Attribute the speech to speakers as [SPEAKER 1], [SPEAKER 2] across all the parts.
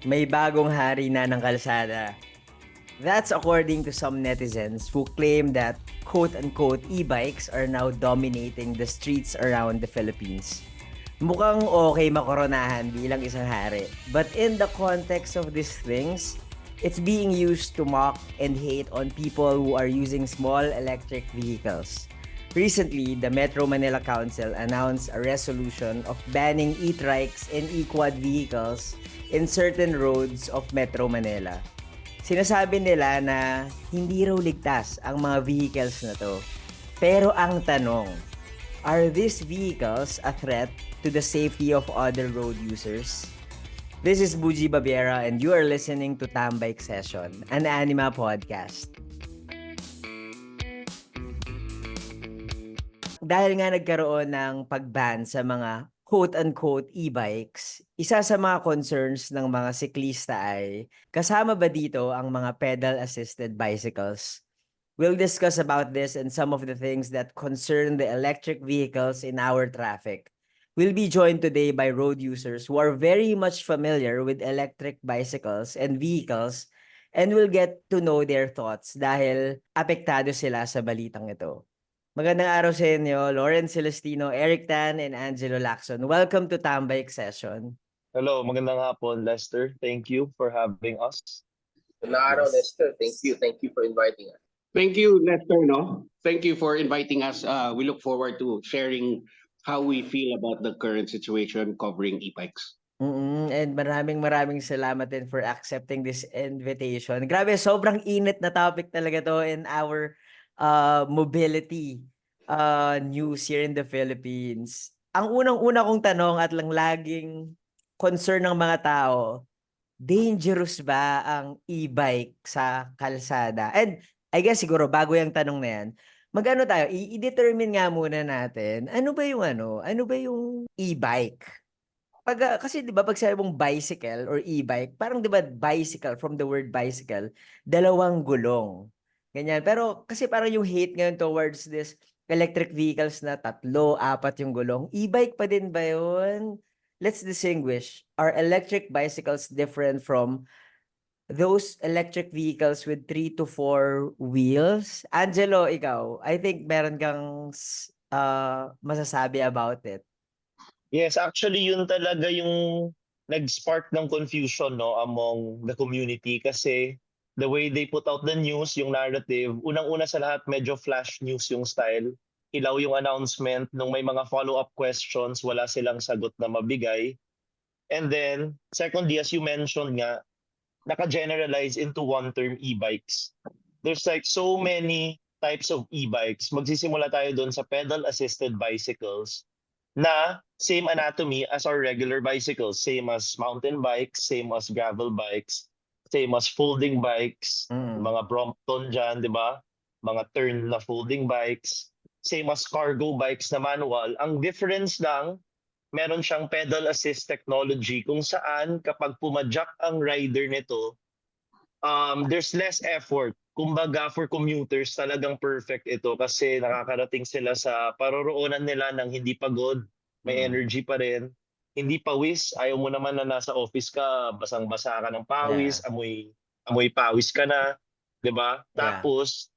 [SPEAKER 1] May bagong hari na ng kalsada. That's according to some netizens who claim that quote-unquote e-bikes are now dominating the streets around the Philippines. Mukhang okay makoronahan bilang isang hari. But in the context of these things, it's being used to mock and hate on people who are using small electric vehicles. Recently, the Metro Manila Council announced a resolution of banning e-trikes and e-quad vehicles in certain roads of Metro Manila. Sinasabi nila na hindi raw ligtas ang mga vehicles na to. Pero ang tanong, are these vehicles a threat to the safety of other road users? This is Buji Babiera and you are listening to Tambike Session, an Anima podcast. Dahil nga nagkaroon ng pag-ban sa mga quote-unquote e-bikes, isa sa mga concerns ng mga siklista ay kasama ba dito ang mga pedal-assisted bicycles? We'll discuss about this and some of the things that concern the electric vehicles in our traffic. We'll be joined today by road users who are very much familiar with electric bicycles and vehicles and we'll get to know their thoughts dahil apektado sila sa balitang ito. Magandang araw sa inyo, Lauren Celestino, Eric Tan, and Angelo Lacson. Welcome to Tambike Session.
[SPEAKER 2] Hello, magandang hapon, Lester. Thank you for having us.
[SPEAKER 3] Magandang araw,
[SPEAKER 1] Yes.
[SPEAKER 3] Lester. Thank you for inviting us.
[SPEAKER 4] Thank you, Lester. Thank you for inviting us. We look forward to sharing how we feel about the current situation covering e-bikes.
[SPEAKER 1] And maraming salamat din for accepting this invitation. Grabe, sobrang init na topic talaga to in our mobility news here in the Philippines. Ang unang-una kong tanong at lang laging concern ng mga tao, dangerous ba ang e-bike sa kalsada? And I guess siguro bago yung tanong na yan, mag-ano tayo, i-determine nga muna natin, ano ba yung e-bike? Kasi 'di ba pag sabi mong bicycle or e-bike, parang 'di ba bicycle from the word bicycle, dalawang gulong. Ganyan. Pero kasi parang yung hate ngayon towards this electric vehicles na 3, 4 yung gulong. E-bike pa din ba yun? Let's distinguish. Are electric bicycles different from those electric vehicles with 3 to 4 wheels? Angelo, ikaw, I think meron kang masasabi about it.
[SPEAKER 2] Yes, actually yun talaga yung nag-spark ng confusion among the community kasi the way they put out the news, yung narrative, unang-una sa lahat medyo flash news yung style. Ilaw yung announcement, nung may mga follow-up questions, wala silang sagot na mabigay. And then, secondly, as you mentioned nga, naka-generalize into one term e-bikes. There's like so many types of e-bikes. Magsisimula tayo doon sa pedal-assisted bicycles na same anatomy as our regular bicycles, same as mountain bikes, same as gravel bikes, same as folding bikes, mga Brompton dyan, di ba? Mga turn na folding bikes, same as cargo bikes na manual. Ang difference lang, meron siyang pedal assist technology kung saan kapag pumadyak ang rider nito, there's less effort. Kumbaga for commuters, talagang perfect ito kasi nakakarating sila sa paroroonan nila ng hindi pagod, may energy pa rin, hindi pawis. Ayaw mo naman na nasa office ka, basang-basa ka ng pawis, amoy pawis ka na, 'di ba?
[SPEAKER 1] Yeah.
[SPEAKER 2] Tapos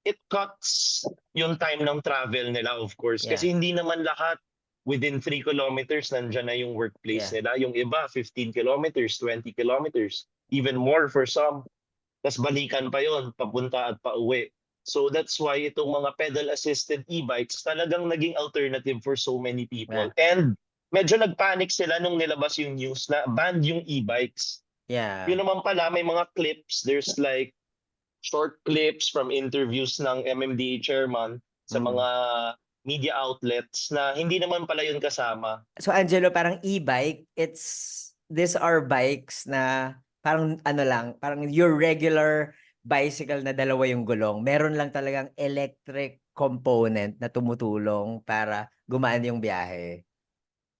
[SPEAKER 2] it cuts yung time ng travel nila, of course, kasi hindi naman lahat within 3 kilometers nandiyan na yung workplace nila. Yung iba 15 kilometers, 20 kilometers, even more for some. Tas balikan pa yon, papunta at pauwi. So that's why itong mga pedal-assisted e-bikes talagang naging alternative for so many people. And medyo nagpanic sila nung nilabas yung news na banned yung e-bikes.
[SPEAKER 1] Yeah.
[SPEAKER 2] Yun naman pala, may mga clips. There's like short clips from interviews ng MMDA chairman sa mga media outlets na hindi naman pala yun kasama.
[SPEAKER 1] So Angelo, parang e-bike, these are bikes na parang parang your regular bicycle na dalawa yung gulong. Meron lang talagang electric component na tumutulong para gumaan yung biyahe.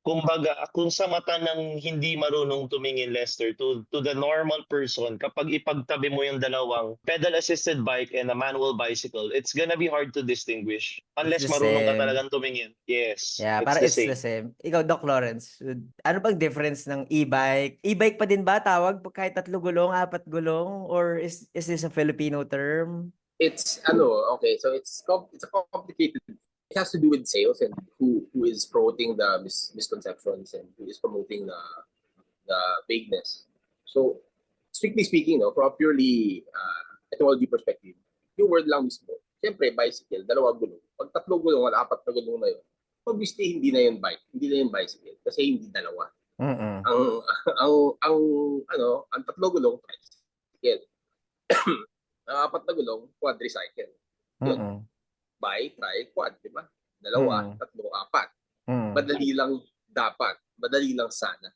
[SPEAKER 2] kumbaga, kung sa mata ng hindi marunong tumingin, Lester, to the normal person, kapag ipagtabi mo yung dalawang pedal-assisted bike and a manual bicycle, it's gonna be hard to distinguish unless
[SPEAKER 1] the
[SPEAKER 2] marunong ka
[SPEAKER 1] same.
[SPEAKER 2] talagang tumingin. Yes,
[SPEAKER 1] Yeah,
[SPEAKER 2] it's
[SPEAKER 1] parang
[SPEAKER 2] the
[SPEAKER 1] it's the
[SPEAKER 2] same.
[SPEAKER 1] same. Ikaw, Doc Lawrence, ano bang difference ng e-bike? E-bike pa din ba tawag kahit 3 gulong, 4 gulong? Or is this a Filipino term?
[SPEAKER 3] It's okay, so it's a complicated. It has to do with sales and who is promoting the misconceptions and who is promoting the vagueness. So strictly speaking, no, from a purely etymology perspective, yung word lang mismo, siyempre bicycle, 2 gulong. Pag 3 gulong, 4 na gulong na yun, obviously hindi na yun bike, hindi na yun bicycle kasi hindi dalawa.
[SPEAKER 1] Mm-mm.
[SPEAKER 3] Ang 3 gulong tricycle. Ang 4 na gulong quadricycle. Yun.
[SPEAKER 1] Mm-mm.
[SPEAKER 3] Bi, tri, quad, di ba? 2,
[SPEAKER 1] Mm.
[SPEAKER 3] 3, 4.
[SPEAKER 1] Mm.
[SPEAKER 3] Madali lang dapat, madali lang sana.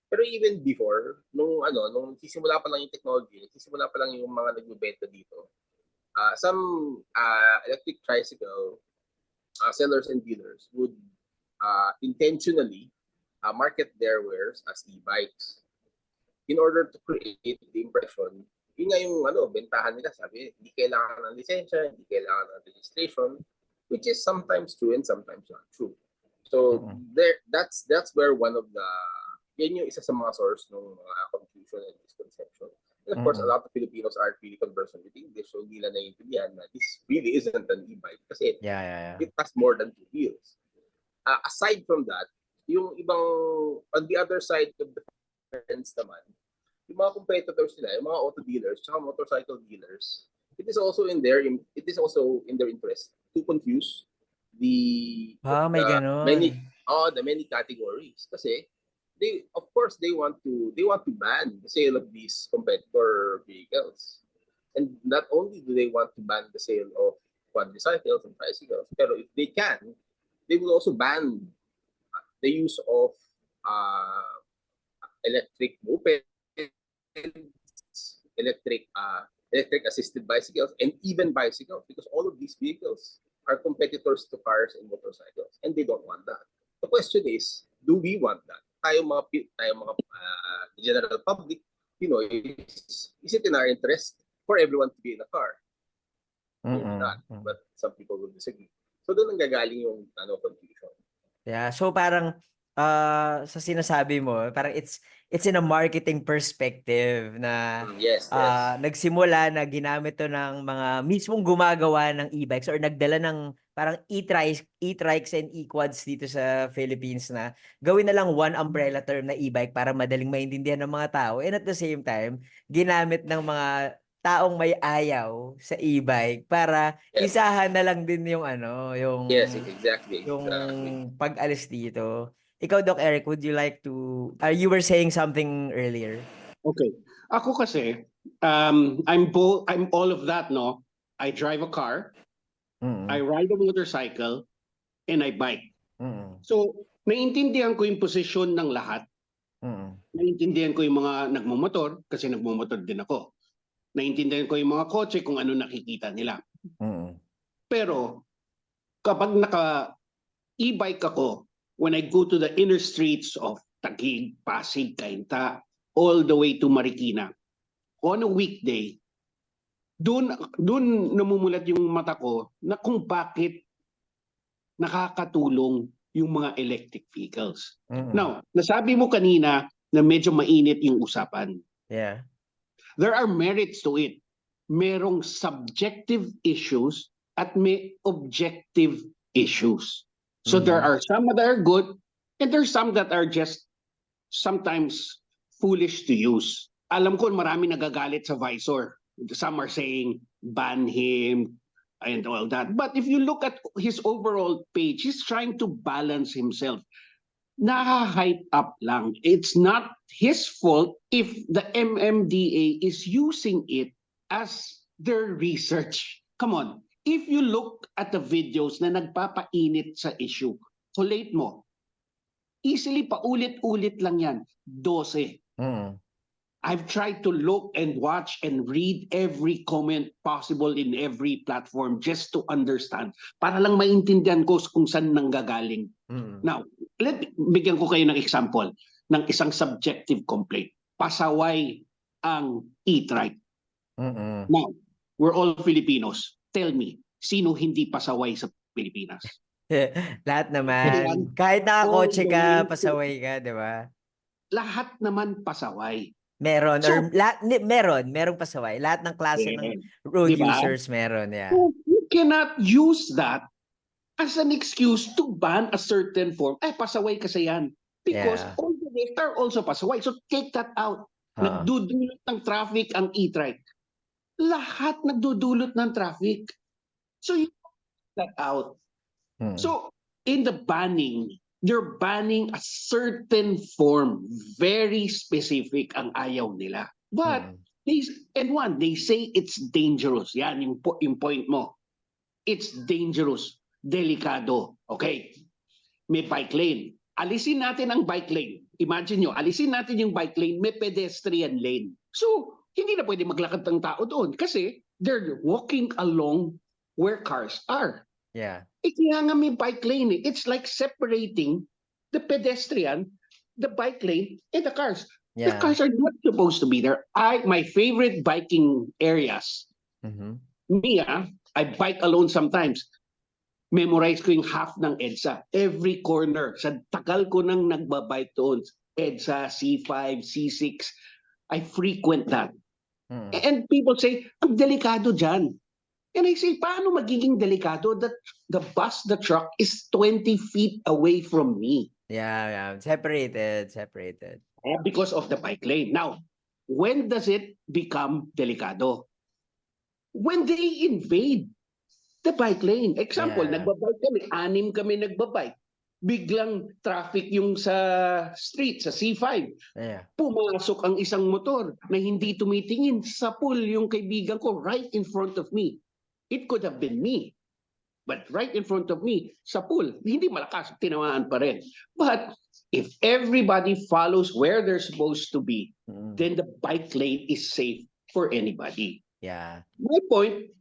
[SPEAKER 3] Pero even before, nung nagsisimula pa lang yung technology, nagsisimula pa lang yung mga nagbebenta dito, some electric tricycle sellers and dealers would intentionally market their wares as e-bikes in order to create the impression. Yun nga yung bentahan nila, sabi, hindi kailangan ng lisensya, hindi kailangan ng registration, which is sometimes true and sometimes not true. So that's where one of the yan yung isa sa mga source ng confusion and misconception. And of course, a lot of Filipinos aren't really conversant with English, so hindi nila naiintindihan na this really isn't an e-bike kasi
[SPEAKER 1] Yeah.
[SPEAKER 3] it has more than 2 wheels. Aside from that, yung ibang, on the other side of the fence naman, yung mga competitors nila, yung mga auto dealers, tsaka motorcycle dealers, it is also in their interest to confuse the
[SPEAKER 1] May ganon.
[SPEAKER 3] many categories kasi of course they want to ban the sale of these competitor vehicles, and not only do they want to ban the sale of quadricycles and tricycles, pero if they can, they will also ban the use of electric mopeds, electric assisted bicycles, and even bicycles, because all of these vehicles are competitors to cars and motorcycles, and they don't want that. The question is, do we want that? Tayo mga general public, is it in our interest for everyone to be in a car? Maybe not, but some people will disagree. So doon nanggagaling yung confusion.
[SPEAKER 1] Yeah, so parang sa sinasabi mo, parang it's in a marketing perspective na
[SPEAKER 3] Yes.
[SPEAKER 1] nagsimula na ginamit to ng mga mismong gumagawa ng e-bikes or nagdala ng parang e-trikes and e-quads dito sa Philippines na gawin na lang one umbrella term na e-bike para madaling maintindihan ng mga tao, and at the same time ginamit ng mga taong may ayaw sa e-bike para isahan na lang din yung yung
[SPEAKER 3] Yes, exactly.
[SPEAKER 1] yung pag-alis dito. Ikaw, Doc Eric, would you like to you were saying something earlier?
[SPEAKER 4] Okay. Ako kasi, I'm all of that, no? I drive a car, I ride a motorcycle, and I bike. So, naiintindihan ko yung posisyon ng lahat. Naiintindihan ko yung mga nagmumotor, kasi nagmumotor din ako. Naiintindihan ko yung mga kotse kung ano nakikita nila. Pero, kapag naka-e-bike ako, when I go to the inner streets of Taguig, Pasig, Cainta, all the way to Marikina, on a weekday, doon namumulat yung mata ko na kung bakit nakakatulong yung mga electric vehicles. Now, nasabi mo kanina na medyo mainit yung usapan.
[SPEAKER 1] Yeah.
[SPEAKER 4] There are merits to it. Merong subjective issues at may objective issues. So there are some that are good and there's some that are just sometimes foolish to use. Alam ko marami nagagalit sa visor. Some are saying ban him and all that. But if you look at his overall page, he's trying to balance himself. Naka-hype up lang. It's not his fault if the MMDA is using it as their research. Come on. If you look at the videos na nagpapainit sa issue, collate mo. Easily paulit-ulit lang yan. 12. I've tried to look and watch and read every comment possible in every platform just to understand, para lang maintindihan ko kung saan nanggagaling.
[SPEAKER 1] Mm.
[SPEAKER 4] Now, bigyan ko kayo ng example ng isang subjective complaint. Pasaway ang e-trike.
[SPEAKER 1] Mm-mm.
[SPEAKER 4] Now, we're all Filipinos. Tell me, sino hindi pasaway sa Pilipinas?
[SPEAKER 1] Lahat
[SPEAKER 4] Ayan.
[SPEAKER 1] naman. Kahit nakakotse
[SPEAKER 4] All the
[SPEAKER 1] ka,
[SPEAKER 4] way to-
[SPEAKER 1] pasaway ka, di ba?
[SPEAKER 4] Lahat naman pasaway.
[SPEAKER 1] Meron,
[SPEAKER 4] So-
[SPEAKER 1] or merong pasaway. Lahat ng klase ng road
[SPEAKER 4] Diba?
[SPEAKER 1] users meron, yeah.
[SPEAKER 4] So, you cannot use that as an excuse to ban a certain form. Pasaway kasi yan. Because
[SPEAKER 1] Yeah.
[SPEAKER 4] all the rest are also pasaway. So take that out. Nagdudulot ng traffic ang e-trike. Lahat nagdudulot ng traffic. So you take that out.
[SPEAKER 1] Mm.
[SPEAKER 4] So in the banning, they're banning a certain form, very specific ang ayaw nila. But
[SPEAKER 1] Mm.
[SPEAKER 4] they say it's dangerous. Yan yung point mo. It's dangerous, delikado. Okay. May bike lane. Alisin natin ang bike lane. Imagine nyo, alisin natin yung bike lane, may pedestrian lane. So, hindi na pwede maglakad ng tao doon kasi they're walking along where cars are.
[SPEAKER 1] Yeah.
[SPEAKER 4] Kaya nga may bike lane. It's like separating the pedestrian, the bike lane, and the cars. The
[SPEAKER 1] Yeah.
[SPEAKER 4] cars are not supposed to be there. My favorite biking areas,
[SPEAKER 1] Mhm.
[SPEAKER 4] I bike alone sometimes. Memorize ko yung half ng EDSA. Every corner. Sa tagal ko nang nagbabike doon. EDSA, C5, C6. I frequent that.
[SPEAKER 1] Mm.
[SPEAKER 4] And people say, ang delikado dyan. And I say, paano magiging delikado that the bus, the truck is 20 feet away from me?
[SPEAKER 1] Yeah. Separated.
[SPEAKER 4] Because of the bike lane. Now, when does it become delikado? When they invade the bike lane. Example,
[SPEAKER 1] Yeah.
[SPEAKER 4] nagbabike kami, 6 kami nagbabike. Biglang traffic yung sa street, sa C5.
[SPEAKER 1] Yeah.
[SPEAKER 4] Pumasok ang isang motor na hindi tumitingin. Sapul yung kaibigan ko right in front of me. It could have been me. But right in front of me, sapul. Hindi malakas, tinamaan pa rin. But if everybody follows where they're supposed to be,
[SPEAKER 1] Mm.
[SPEAKER 4] then the bike lane is safe for anybody.
[SPEAKER 1] Yeah.
[SPEAKER 4] My point,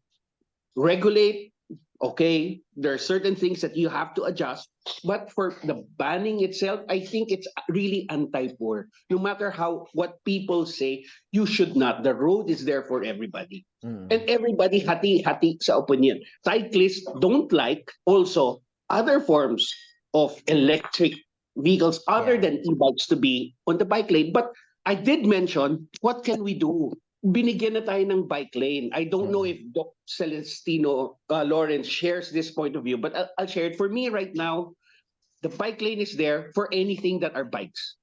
[SPEAKER 4] regulate, okay, there are certain things that you have to adjust, but for the banning itself, I think it's really anti-poor. No matter what people say, you should not. The road is there for everybody.
[SPEAKER 1] Mm.
[SPEAKER 4] And everybody hati-hati sa opinion. Cyclists don't like also other forms of electric vehicles other
[SPEAKER 1] Yeah.
[SPEAKER 4] than e-bikes to be on the bike lane. But I did mention, what can we do? Binigyan na tayo ng bike lane. I don't know if Doc Celestino Lawrence shares this point of view, but I'll share it. For me right now, the bike lane is there for anything that are bikes.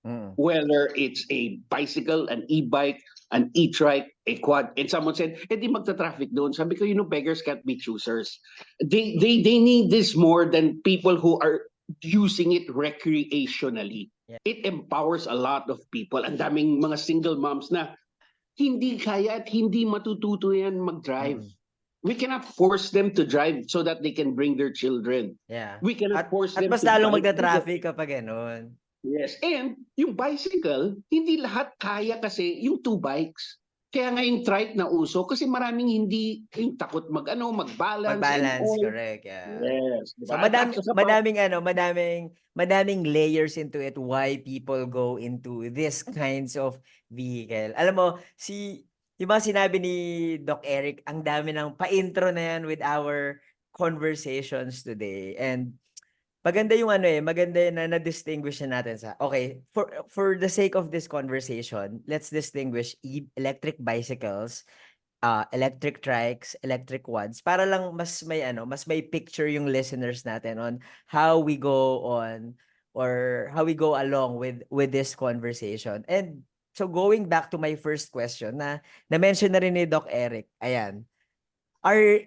[SPEAKER 1] Mm.
[SPEAKER 4] Whether it's a bicycle, an e-bike, an e-trike, a quad. And someone said, di magta-traffic doon. Sabi ko, beggars can't be choosers. They need this more than people who are using it recreationally.
[SPEAKER 1] Yeah.
[SPEAKER 4] It empowers a lot of people. Ang daming mga single moms na hindi kaya at hindi matututo yan mag-drive.
[SPEAKER 1] Mm.
[SPEAKER 4] We cannot force them to drive so that they can bring their children.
[SPEAKER 1] Yeah.
[SPEAKER 4] We cannot force
[SPEAKER 1] At
[SPEAKER 4] them
[SPEAKER 1] mas
[SPEAKER 4] to
[SPEAKER 1] lalong
[SPEAKER 4] buy-
[SPEAKER 1] magta-traffic kapag ganun.
[SPEAKER 4] Yes. And yung bicycle, hindi lahat kaya kasi yung 2 bikes. Kaya nga yung trike na uso kasi maraming hindi yung takot magbalance. and
[SPEAKER 1] Mag-balance,
[SPEAKER 4] all.
[SPEAKER 1] correct. Yeah.
[SPEAKER 4] Yes.
[SPEAKER 1] So
[SPEAKER 4] diba? At sa
[SPEAKER 1] madaming layers into it why people go into this kinds of vehicle. Alam mo, yung mga sinabi ni Doc Eric, ang dami ng pa-intro na yan with our conversations today. And maganda yung maganda na na-distinguish na natin okay, for the sake of this conversation, let's distinguish electric bicycles, electric trikes, electric quads para lang mas may picture yung listeners natin on how we go on or how we go along with this conversation. And so going back to my first question na mention na rin ni Doc Eric, ayan. Are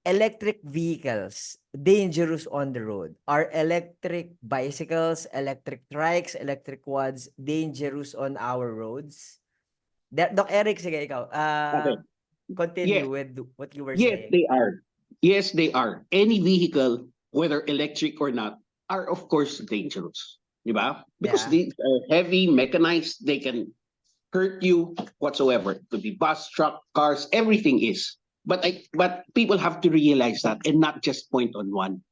[SPEAKER 1] electric vehicles dangerous on the road? Are electric bicycles, electric trikes, electric quads dangerous on our roads? Doc Eric, sige ikaw.
[SPEAKER 4] Okay.
[SPEAKER 1] Continue
[SPEAKER 4] Yes.
[SPEAKER 1] with what you were
[SPEAKER 4] Yes,
[SPEAKER 1] saying.
[SPEAKER 4] they are. Yes, they are. Any vehicle, whether electric or not, are of course dangerous. Diba? Because
[SPEAKER 1] Yeah.
[SPEAKER 4] these are heavy, mechanized, they can hurt you whatsoever. It could be bus, truck, cars, everything is. But people have to realize that and not just point on one.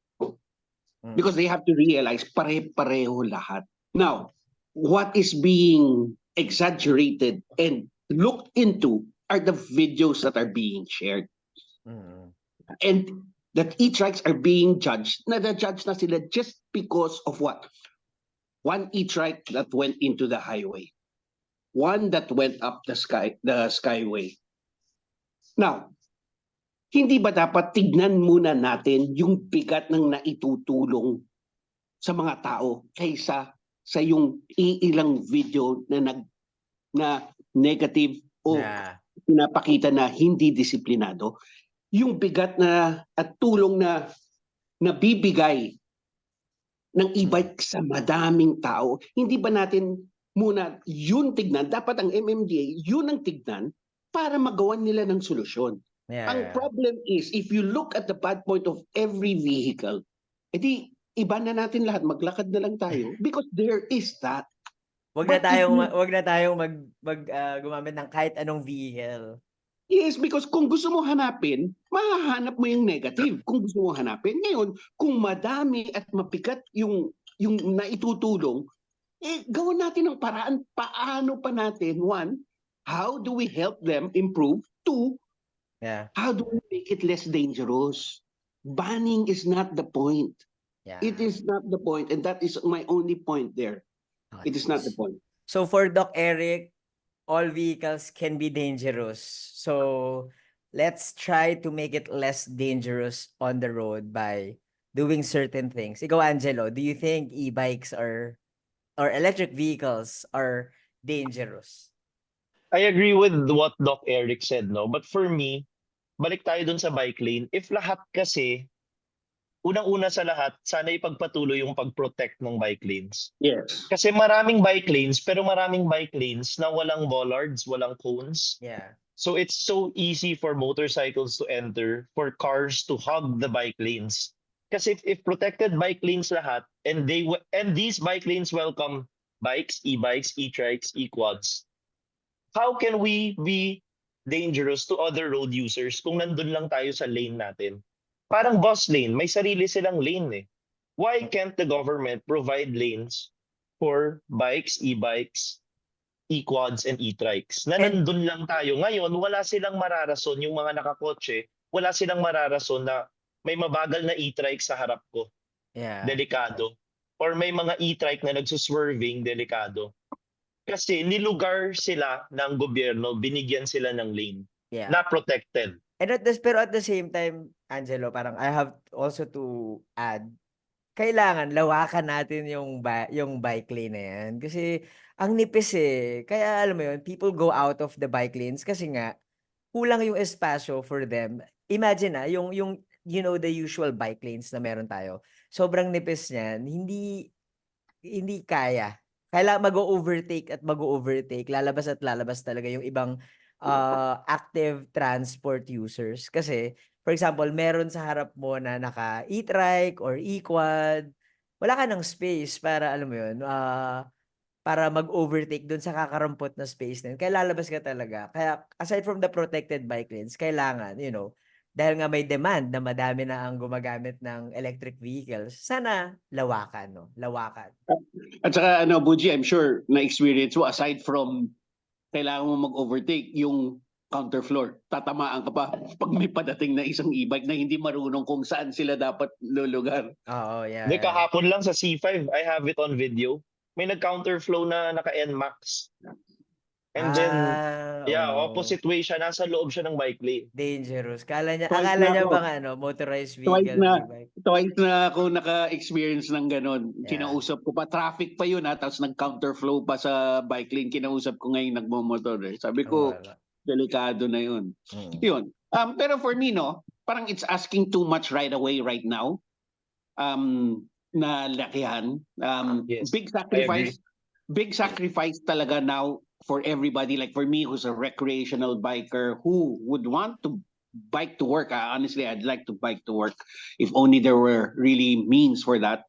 [SPEAKER 4] Because they have to realize pare-pareho lahat. Now, what is being exaggerated and looked into are the videos that are being shared. And that e-trikes are being judged. Na-judge na sila just because of what? One e-trike that went into the highway. One that went up the skyway. Now, hindi ba dapat tignan muna natin yung bigat ng naitutulong sa mga tao kaysa sa yung ilang video na negative o pinapakita na hindi disiplinado? Yung bigat na at tulong na nabibigay ng e-bike sa madaming tao, hindi ba natin muna yun tignan? Dapat ang MMDA, yun ang tignan para magawan nila ng solusyon. Ang problem is, if you look at the bad point of every vehicle, edi iba na natin lahat, maglakad na lang tayo because there is that.
[SPEAKER 1] Wag na tayong gumamit ng kahit anong vehicle.
[SPEAKER 4] Yes, because kung gusto mo hanapin, mahahanap mo yung negative. Kung gusto mo hanapin, ngayon, kung madami at mabigat yung naitutulong, gawin natin ng paraan. Paano pa natin? One, how do we help them improve? Two, how do we make it less dangerous? Banning is not the point. It is not the point, and that is my only point there. It is not the point.
[SPEAKER 1] So for Doc Eric, all vehicles can be dangerous. So let's try to make it less dangerous on the road by doing certain things. Ikaw, Angelo, do you think e-bikes or electric vehicles are dangerous?
[SPEAKER 2] I agree with what Doc Eric said, no? But for me, balik tayo dun sa bike lane. If lahat kasi, unang-una sa lahat, sana ipagpatuloy yung pag-protect ng bike lanes.
[SPEAKER 4] Yes.
[SPEAKER 2] Kasi maraming bike lanes, pero maraming bike lanes na walang bollards, walang cones. So it's so easy for motorcycles to enter, for cars to hug the bike lanes. Kasi if protected bike lanes lahat, and these bike lanes welcome bikes, e-bikes, e-trikes, e-quads, how can we be dangerous to other road users kung nandun lang tayo sa lane natin? Parang bus lane, may sarili silang lane eh. Why can't the government provide lanes for bikes, e-bikes, e-quads, and e-trikes? Na nandun lang tayo. Ngayon, wala silang mararason, yung mga nakakotse, wala silang mararason na may mabagal na e-trike sa harap ko. Delikado. Or may mga e-trike na nagsuswerving, delikado. Kasi nilugar sila ng gobyerno, binigyan sila ng lane na protected.
[SPEAKER 1] And pero at the same time, Angelo, parang I have also to add, kailangan lawakan natin yung bike lane na yan. Kasi ang nipis eh. Kaya alam mo yun, people go out of the bike lanes kasi nga, kulang yung espasyo for them. Imagine yung you know, the usual bike lanes na meron tayo. Sobrang nipis niyan, hindi kaya. Kailangan mag-overtake at mag-overtake. Lalabas at lalabas talaga yung ibang active transport users. Kasi, for example, meron sa harap mo na naka e-trike or e-quad, wala ka ng space para, alam mo yun, para mag-overtake dun sa kakarampot na space na yun. Kaya lalabas ka talaga. Kaya, aside from the protected bike lanes, kailangan, you know, dahil nga may demand na madami na ang gumagamit ng electric vehicles, sana lawakan, no? Lawakan.
[SPEAKER 4] At saka, Buji, I'm sure na-experience mo, aside from kailangan mo mag-overtake, yung counterfloor, tatamaan ka pa pag may padating na isang e-bike na hindi marunong kung saan sila dapat lulugar.
[SPEAKER 1] Oo,
[SPEAKER 2] Hindi, kahapon lang sa C5, I have it on video. May nag-counterflow na naka-NMAX. And then, opposite way siya, nasa loob siya ng bike lane.
[SPEAKER 1] Dangerous. Akala niya bang motorized vehicle e-bike.
[SPEAKER 4] Twice na ako naka-experience ng ganon. Kinausap ko pa, traffic pa yun tapos nag-counterflow pa sa bike lane. Kinausap ko ngayon nagmomotor Sabi ko, delikado na yun. Yun. Pero for me, parang it's asking too much right away, right now. Na lakihan.
[SPEAKER 2] Yes,
[SPEAKER 4] big sacrifice talaga now for everybody. Like for me, who's a recreational biker, who would want to bike to work. Honestly, I'd like to bike to work if only there were really means for that.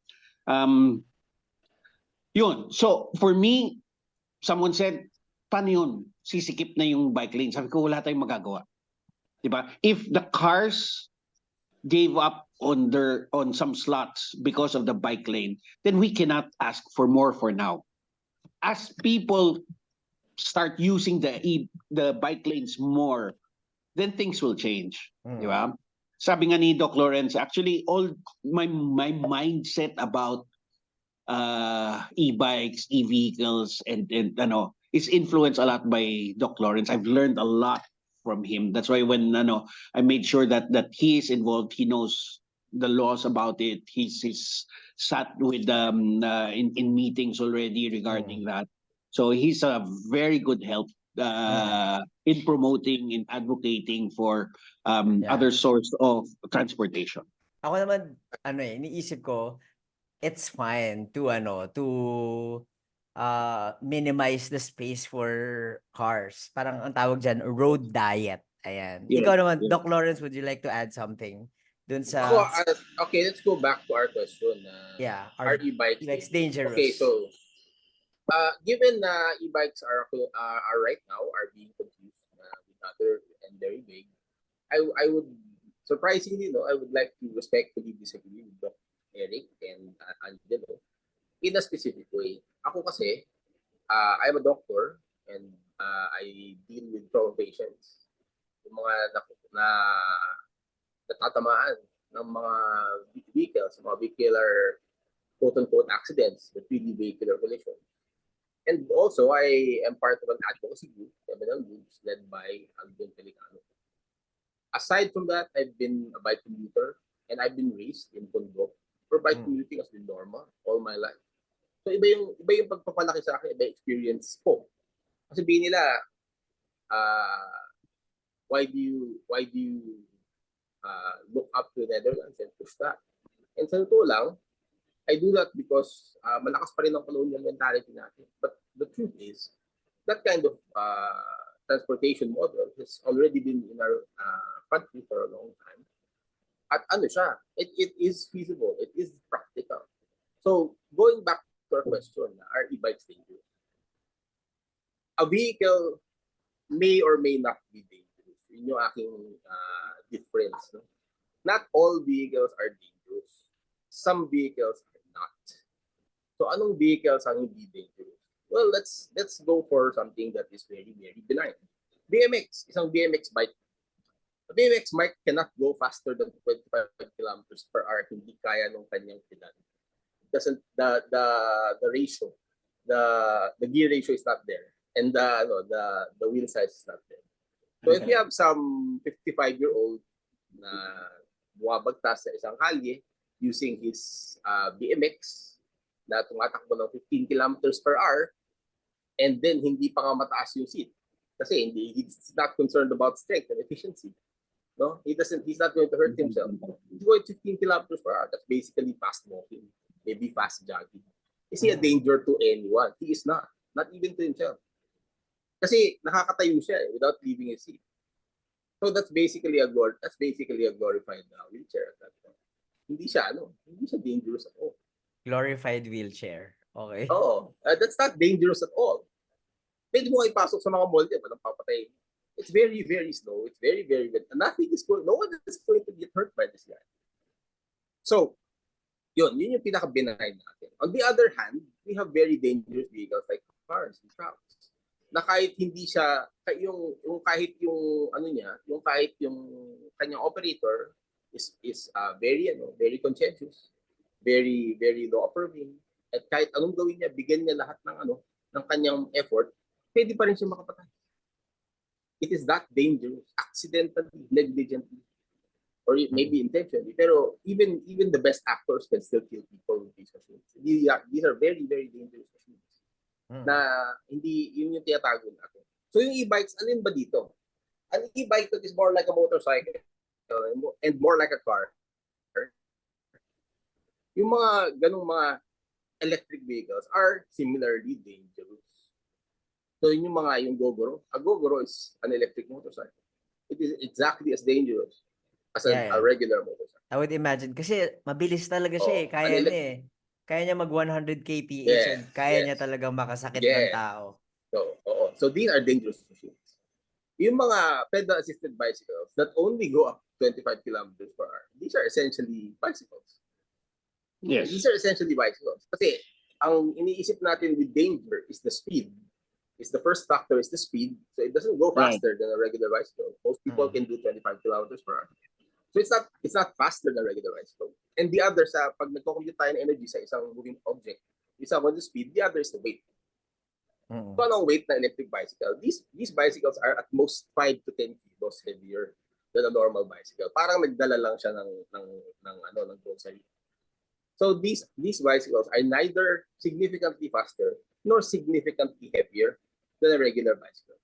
[SPEAKER 4] Yun. So for me, someone said, paano yun? Sisikip na yung bike lane. Sabi ko, wala tayong magagawa. Diba? If the cars gave up on some slots because of the bike lane, then we cannot ask for more for now. As people start using the bike lanes more, then things will change. Di ba? Sabi nga ni Doc Lawrence, actually all my mindset about e-bikes, e-vehicles, and is influenced a lot by Doc Lawrence. I've learned a lot from him. That's why when I made sure that he is involved, he knows the laws about it. He's sat with in meetings already regarding that. So he's a very good help in promoting, in advocating for other source of transportation.
[SPEAKER 1] Ako naman, iniisip ko, it's fine to minimize the space for cars. Parang ang tawag dyan, road diet. Ayan.
[SPEAKER 4] Yeah,
[SPEAKER 1] Ikaw naman,
[SPEAKER 4] yeah.
[SPEAKER 1] Doc Lawrence, would you like to add something dun sa
[SPEAKER 3] Okay, let's go back to our question. Are e-bikes
[SPEAKER 1] e-bikes
[SPEAKER 3] dangerous?
[SPEAKER 1] dangerous?
[SPEAKER 3] Okay, so given e-bikes are right now are being confused with other and very big, I would surprisingly, I would like to respectfully disagree with Doc Eric and Angelo in a specific way. Ako kasi, I'm a doctor and I deal with trauma patients. Yung mga natatamaan ng mga vehicles, mga vehicular quote-unquote accidents, but really vehicular collisions. And also, I am part of an advocacy group, several groups led by Alvin Pelicano. Aside from that, I've been a bike commuter and I've been raised in Tondo. For bike commuting has been normal all my life. So iba yung pagpapalaki sa akin, iba yung experience ko. Kasi sabihin nila, why do you look up to the Netherlands and push that? And sa totoo lang, I do that because malakas pa rin ang colonial mentality natin. But the truth is, that kind of transportation model has already been in our country for a long time. At it is feasible, it is practical. So going back to our question, are e-bikes dangerous? A vehicle may or may not be dangerous. Yun yung aking difference. No? Not all vehicles are dangerous. Some vehicles are not. So anong vehicles ang hindi dangerous? Well, let's go for something that is very, very benign. BMX, isang BMX bike. A BMX bike cannot go faster than 25 kilometers per hour. Hindi kaya nung kanyang pedal. The ratio, the gear ratio is not there, and the wheel size is not there. So if you have some 55-year-old na buwabagtas sa isang kalye using his BMX na tumatakbo ng 15 kilometers per hour, and then hindi pa nga mataas yung seat kasi he's not concerned about strength and efficiency. No, he's not going to hurt himself. He's going 15 kilometers per hour. That's basically fast walking, maybe fast jogging. Is he a danger to anyone? He is not even to himself. Kasi nakakatayo siya without leaving his seat. So that's basically a glorified wheelchair at that point. Hindi siya dangerous at all.
[SPEAKER 1] Glorified wheelchair. Okay.
[SPEAKER 3] Oo, that's not dangerous at all. Pwede mo ipasok sa mga mall, walang papatay. It's very, very slow. It's very, very good. And no one is going to get hurt by this guy. So, yun yung pinaka-benign natin. On the other hand, we have very dangerous vehicles like cars and trucks. Na kahit hindi siya, kahit yung kanyang operator is very conscientious, very, very law-affirming, at kahit anong gawin niya, bigyan niya lahat ng kanyang effort, pwede pa rin siya makapatay. It is that dangerous, accidentally, negligently, or maybe intentionally. Pero even the best actors can still kill people with these machines. These are very, very dangerous machines. Na hindi yun yung tiyatago natin. So yung e-bikes, alin ba dito? An e-bike that is more like a motorcycle and more like a car. Yung mga ganung mga electric vehicles are similarly dangerous. So yung Gogoro. A Gogoro is an electric motorcycle. It is exactly as dangerous as a regular motorcycle.
[SPEAKER 1] I would imagine. Kasi mabilis talaga siya Kaya niya mag 100 kph and kaya niya talagang makasakit ng tao.
[SPEAKER 3] So, oo. So these are dangerous machines. Yung mga pedal-assisted bicycles that only go up 25 kilometers per hour, these are essentially bicycles.
[SPEAKER 4] Yes.
[SPEAKER 3] These are essentially bicycles. Kasi ang iniisip natin with danger is the speed. Is the first factor is the speed. So it doesn't go
[SPEAKER 4] Right.
[SPEAKER 3] faster than a regular bicycle. Most people can do 25 kilometers per hour. So it's not faster than a regular bicycle. And the other sa pag nagko-compute tayo ng energy sa isang moving object, isa was the speed, the other is the weight.
[SPEAKER 1] Mm.
[SPEAKER 3] So anong weight ng electric bicycle? These bicycles are at most 5 to 10 kilos heavier than a normal bicycle. Parang nagdala lang siya ng grocery. So these bicycles are neither significantly faster nor significantly heavier than a regular bicycle.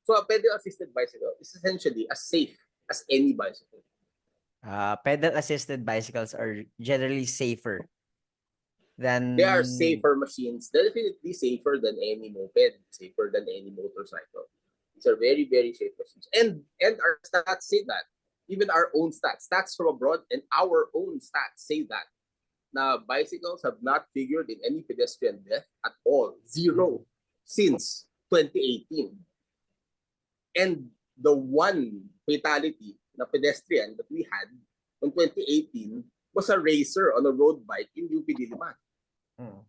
[SPEAKER 3] So a pedal-assisted bicycle is essentially as safe as any bicycle.
[SPEAKER 1] Pedal-assisted bicycles are generally safer than...
[SPEAKER 3] They are safer machines, definitely safer than any moped, safer than any motorcycle. These are very, very safe machines. And our stats say that. Even our own stats from abroad and our own stats say that. Na bicycles have not figured in any pedestrian death at all. Zero. Since 2018. And the one fatality na pedestrian that we had in 2018 was a racer on a road bike in UP Diliman.
[SPEAKER 1] Mm.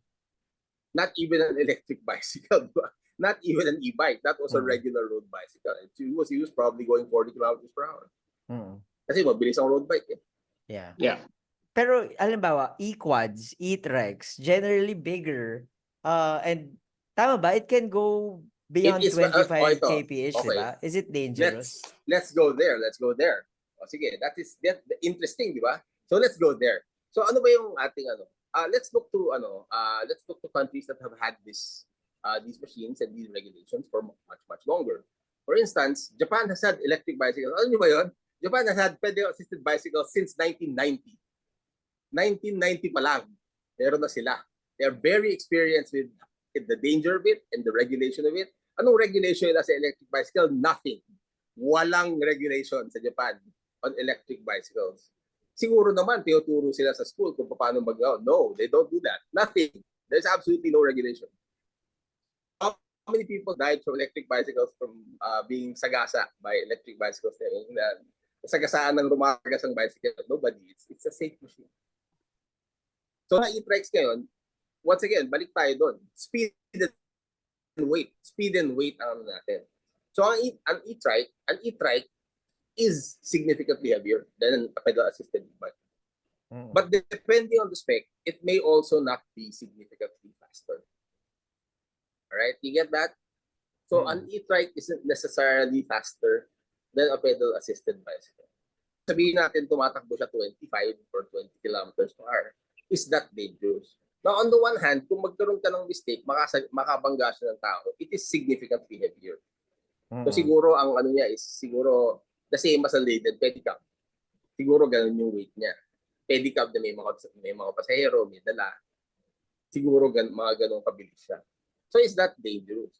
[SPEAKER 3] Not even an electric bicycle. Not even an e-bike. That was a regular road bicycle. He was probably going 40 kilometers per hour.
[SPEAKER 1] Mm.
[SPEAKER 3] Kasi mabilis ang road bike.
[SPEAKER 1] Yeah.
[SPEAKER 4] Yeah.
[SPEAKER 1] Pero halimbawa, e-quads, e-trikes, generally bigger, and tama ba? It can go beyond
[SPEAKER 3] It is,
[SPEAKER 1] 25
[SPEAKER 3] ito.
[SPEAKER 1] kph,
[SPEAKER 3] Okay.
[SPEAKER 1] diba? Is it dangerous?
[SPEAKER 3] Let's go there. O sige, that interesting, di ba? So let's go there. So ano ba yung ating let's look to countries that have had these machines and these regulations for much longer. For instance, Japan has had electric bicycles. Ano ba yun? Japan has had pedal-assisted bicycles since 1990. 1990 pa lang, meron na sila. They are very experienced with the danger of it and the regulation of it. Anong regulation nila sa electric bicycle? Nothing. Walang regulation sa Japan on electric bicycles. Siguro naman, tinuturo sila sa school kung paano No, they don't do that. Nothing. There's absolutely no regulation. How many people died from electric bicycles from being sagasa by electric bicycles? Sagasaan ng rumagas ang bicycle. Nobody. It's a safe machine. So na e-trikes ngayon, once again, balik tayo doon. Speed and weight. Speed and weight ang natin. So an e-trike is significantly heavier than a pedal-assisted bike.
[SPEAKER 1] Mm.
[SPEAKER 3] But depending on the spec, it may also not be significantly faster. Alright, you get that? So an e-trike isn't necessarily faster than a pedal-assisted bicycle. Sabihin natin tumatakbo siya 25 or 20 kilometers per hour. Is that dangerous? Now, on the one hand, kung magkaroon ka ng mistake, makabangga siya ng tao, it is significantly heavier. So siguro ang niya is siguro the same as a laden pedicab. Siguro ganun yung weight niya. Pedicab na may mga pasahero, may dala. Siguro mga ganung kabilis siya. So is that dangerous?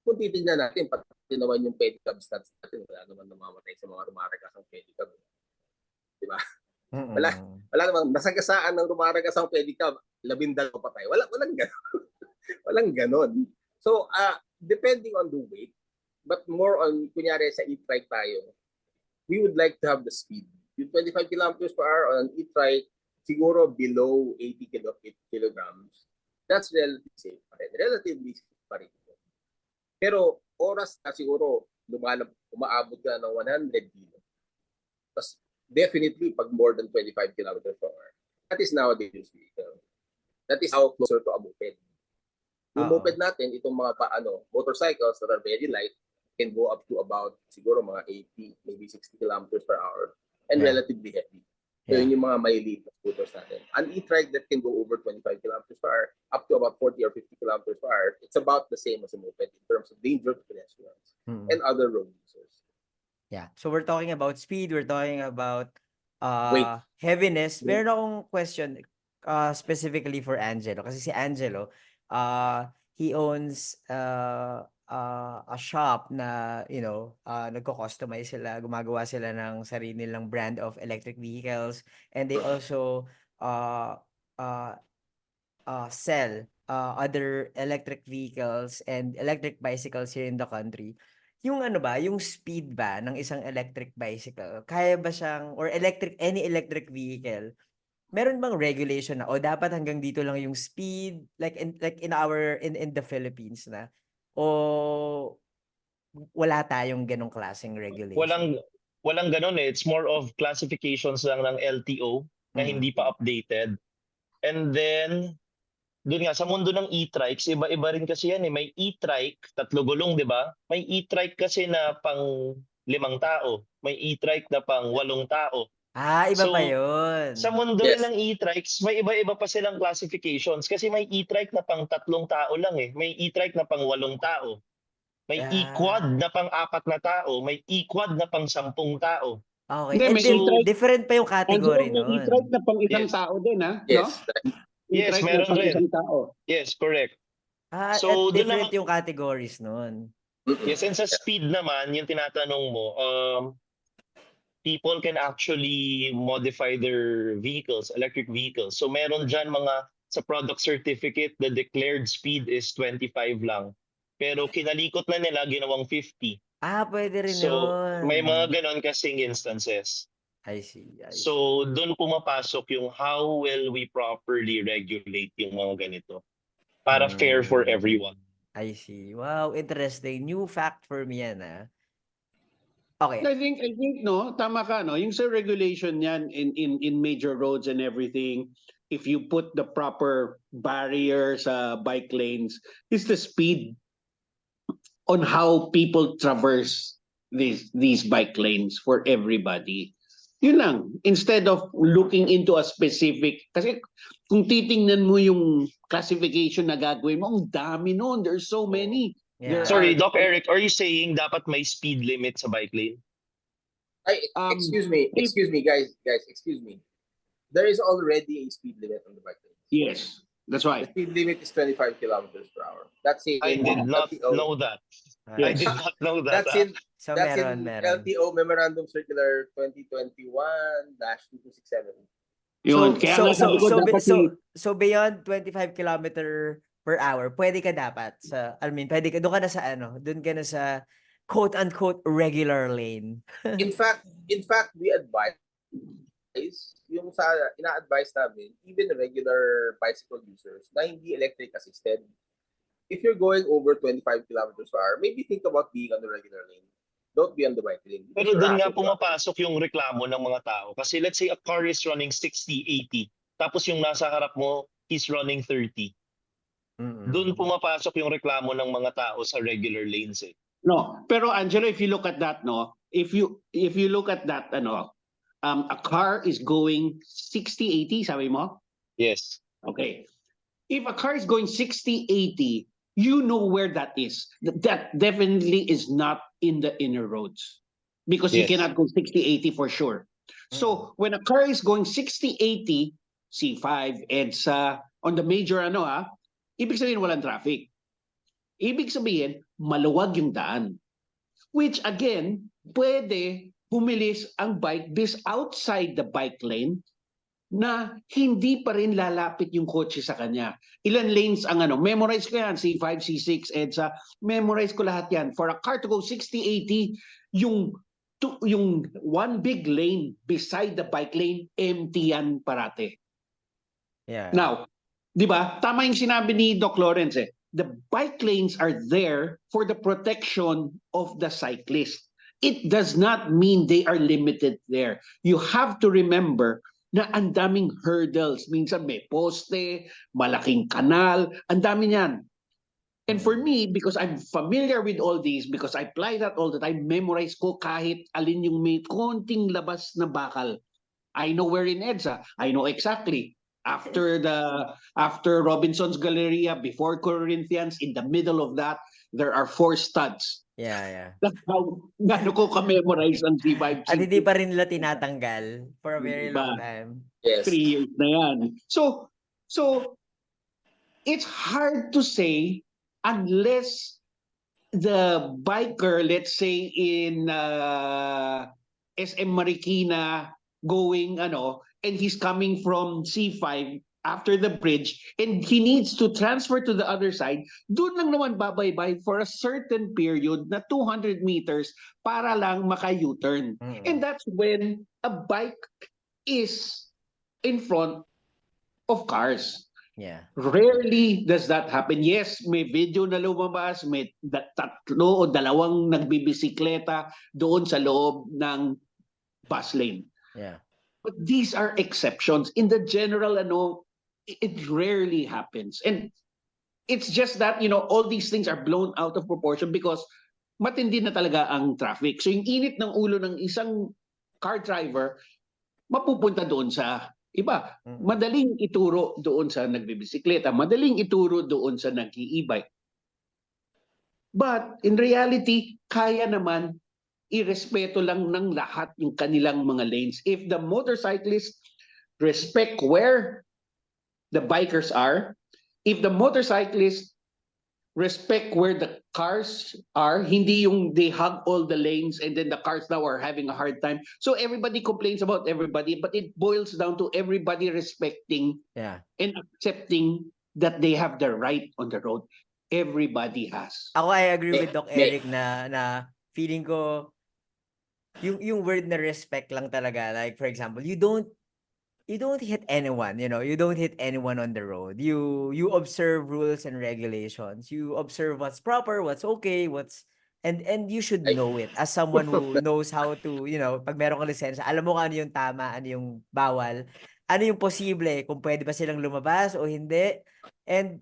[SPEAKER 3] Kung titignan natin, pati naman yung pedicab stats natin, wala naman namamatay sa mga rumaragas ang pedicab. Diba? Wala namang nasagasaan ng rumaragas ang pedicab, 12 patay. Walang ganon. Walang ganon. So, depending on the weight, but more on, kunyari sa e-trike tayo, we would like to have the speed. Yung 25 kilometers per hour on an e-trike, siguro below 80 kilograms. That's relatively safe pa rin. Relatively safe pa rin. Pero oras na siguro umaabot ka ng 100 kilo. Tapos definitely pag more than 25 kilometers per hour, that is now a dangerous vehicle. That is how closer to a moped. Yung moped natin, itong mga motorcycles that are very light, can go up to about siguro mga 80, maybe 60 kilometers per hour and relatively heavy. So yun yung mga maliliit na scooters natin. An e-trike that can go over 25 kilometers per hour up to about 40 or 50 kilometers per hour, it's about the same as a moped in terms of danger to pedestrians and other road users.
[SPEAKER 1] Yeah. So we're talking about speed, we're talking about
[SPEAKER 3] Weight.
[SPEAKER 1] heaviness. Meron akong question specifically for Angelo. Kasi si Angelo, he owns a shop na, nagko-customize sila, gumagawa sila ng sarili nilang brand of electric vehicles, and they also sell other electric vehicles and electric bicycles here in the country, yung ano ba, yung speed ba ng isang electric bicycle, kaya ba siyang, or any electric vehicle, meron bang regulation na, o dapat hanggang dito lang yung speed, like in the Philippines na, o wala tayong ganong klaseng regulation?
[SPEAKER 2] Walang ganun eh. It's more of classifications lang ng LTO na hindi pa updated. And then, doon nga, sa mundo ng e-trikes, iba-iba rin kasi yan eh. May e-trike, 3 gulong, di ba? May e-trike kasi na pang 5 tao. May e-trike na pang 8 tao.
[SPEAKER 1] Iba
[SPEAKER 2] So,
[SPEAKER 1] pa yun.
[SPEAKER 2] Sa mundo
[SPEAKER 3] Yes.
[SPEAKER 2] rin ng e-trikes, may iba-iba pa silang classifications. Kasi may e-trike na pang 3 tao lang eh. May e-trike na pang 8 tao. May e-quad na pang 4 na tao. May e-quad na pang 10 tao.
[SPEAKER 1] Okay.
[SPEAKER 4] Hindi,
[SPEAKER 1] And
[SPEAKER 4] may
[SPEAKER 1] then,
[SPEAKER 4] e-trike.
[SPEAKER 1] different pa yung category
[SPEAKER 4] Angelo, may e-trike
[SPEAKER 1] nun.
[SPEAKER 4] na pang isang
[SPEAKER 2] Yes.
[SPEAKER 4] tao din, ha?
[SPEAKER 3] Yes.
[SPEAKER 4] No?
[SPEAKER 2] Yes,
[SPEAKER 4] E-trike
[SPEAKER 2] meron
[SPEAKER 4] na pang
[SPEAKER 2] rin.
[SPEAKER 4] isang tao.
[SPEAKER 2] Yes, correct.
[SPEAKER 1] At
[SPEAKER 2] So, doon
[SPEAKER 1] different
[SPEAKER 2] naman,
[SPEAKER 1] yung categories nun.
[SPEAKER 2] yes, and sa speed naman, yung tinatanong mo, people can actually modify their vehicles, electric vehicles. So meron dyan sa product certificate, the declared speed is 25 lang. Pero kinalikot na nila, ginawang 50.
[SPEAKER 1] Pwede rin
[SPEAKER 2] So may mga
[SPEAKER 1] yun.
[SPEAKER 2] ganon kasing instances.
[SPEAKER 1] I see.
[SPEAKER 2] So doon pumapasok yung how will we properly regulate yung mga ganito para fair for everyone.
[SPEAKER 1] I see. Wow, interesting. New fact for me yan, Okay.
[SPEAKER 4] I think no, tama ka no, yung sa regulation niyan in major roads and everything, if you put the proper barriers bike lanes, is the speed on how people traverse these bike lanes for everybody. Yun lang, instead of looking into a specific, kasi kung titingnan mo yung classification na gagawin mo, ang dami noon, there's so many.
[SPEAKER 1] Yeah.
[SPEAKER 2] Sorry, Doc Eric, are you saying dapat may speed limit sa bike lane?
[SPEAKER 3] Excuse me, guys, excuse me. There is already a speed limit on the bike lane.
[SPEAKER 4] Yes, that's
[SPEAKER 3] The
[SPEAKER 4] right.
[SPEAKER 3] speed limit is 25 kilometers per hour. That's in
[SPEAKER 2] I did not
[SPEAKER 3] LTO.
[SPEAKER 2] know that. I did not know that.
[SPEAKER 3] That's in
[SPEAKER 1] So,
[SPEAKER 3] that's
[SPEAKER 1] meron.
[SPEAKER 3] in LTO Memorandum Circular 2021-2267.
[SPEAKER 4] Yun, kaya nga sabi ko dapat
[SPEAKER 1] So beyond 25 kilometer per hour, pwede ka dapat pwede ka, doon ka na sa doon ka na sa quote-unquote regular lane.
[SPEAKER 3] In fact, we advise yung sa ina-advise namin, even regular bicycle users na hindi electric assisted. If you're going over 25 kilometers per hour, maybe think about being on the regular lane. Don't be on the bike lane.
[SPEAKER 2] Pero doon nga pumapasok yung reklamo ng mga tao. Kasi let's say a car is running 60, 80. Tapos yung nasa harap mo, he's running 30. Doon pumapasok yung reklamo ng mga tao sa regular lanes eh.
[SPEAKER 4] No, pero Angelo, if you look at that, no, if you look at that, a car is going 60, 80, sabi mo?
[SPEAKER 2] Yes.
[SPEAKER 4] Okay. If a car is going 60, 80, you know where that is. That definitely is not in the inner roads because you
[SPEAKER 2] Yes.
[SPEAKER 4] cannot go 60, 80 for sure. So when a car is going 60, 80, C5, EDSA, on the major ibig sabihin walang traffic. Ibig sabihin, maluwag yung daan. Which again, pwede humilis ang bike outside the bike lane na hindi pa rin lalapit yung kotse sa kanya. Ilan lanes ang memorize ko yan, C5, C6, EDSA, memorize ko lahat yan. For a car to go 60, 80, yung one big lane beside the bike lane, empty yan parate.
[SPEAKER 1] Yeah.
[SPEAKER 4] Now, di ba, tama yung sinabi ni Doc Lawrence the bike lanes are there for the protection of the cyclist. It does not mean they are limited there. You have to remember na ang daming hurdles. Minsan may poste, malaking kanal, ang dami niyan. And for me, because I'm familiar with all these, because I apply that all the time, memorize ko kahit alin yung may konting labas na bakal. I know where in EDSA. I know exactly. After Robinson's Galleria, before Corinthians, in the middle of that, there are 4 studs.
[SPEAKER 1] Yeah.
[SPEAKER 4] That's how gano ko ka-memorize ang C5.
[SPEAKER 1] At hindi pa rin nila tinatanggal for a very long time.
[SPEAKER 3] Yes.
[SPEAKER 4] 3 years na yan. So it's hard to say unless the biker, let's say in SM Marikina going and he's coming from C5 after the bridge and he needs to transfer to the other side, doon lang naman babaybay for a certain period na 200 meters para lang maka-U-turn. And that's when a bike is in front of cars.
[SPEAKER 1] Yeah.
[SPEAKER 4] Rarely does that happen. Yes, may video na lumabas, may tatlo o dalawang nagbibisikleta doon sa loob ng bus lane.
[SPEAKER 1] Yeah.
[SPEAKER 4] But these are exceptions. In the general, it rarely happens. And it's just that, all these things are blown out of proportion because matindi na talaga ang traffic. So yung init ng ulo ng isang car driver, mapupunta doon sa iba. Madaling ituro doon sa nagbibisikleta, madaling ituro doon sa nag-i-e-bike. But in reality, kaya naman irespeto lang ng lahat yung kanilang mga lanes. If the motorcyclists respect where the bikers are, if the motorcyclists respect where the cars are, hindi yung they hug all the lanes and then the cars now are having a hard time. So everybody complains about everybody, but it boils down to everybody respecting and accepting that they have the right on the road. Everybody has.
[SPEAKER 1] Ako, I agree with Doc Eric na feeling ko yung word na respect lang talaga. Like, for example, you don't hit anyone, you don't hit anyone on the road. You observe rules and regulations. You observe what's proper, what's okay, and you should know it as someone who knows how to, pag meron kang lisensya, alam mo kung ano yung tama, ano yung bawal, ano yung posible, kung pwede ba silang lumabas o hindi. And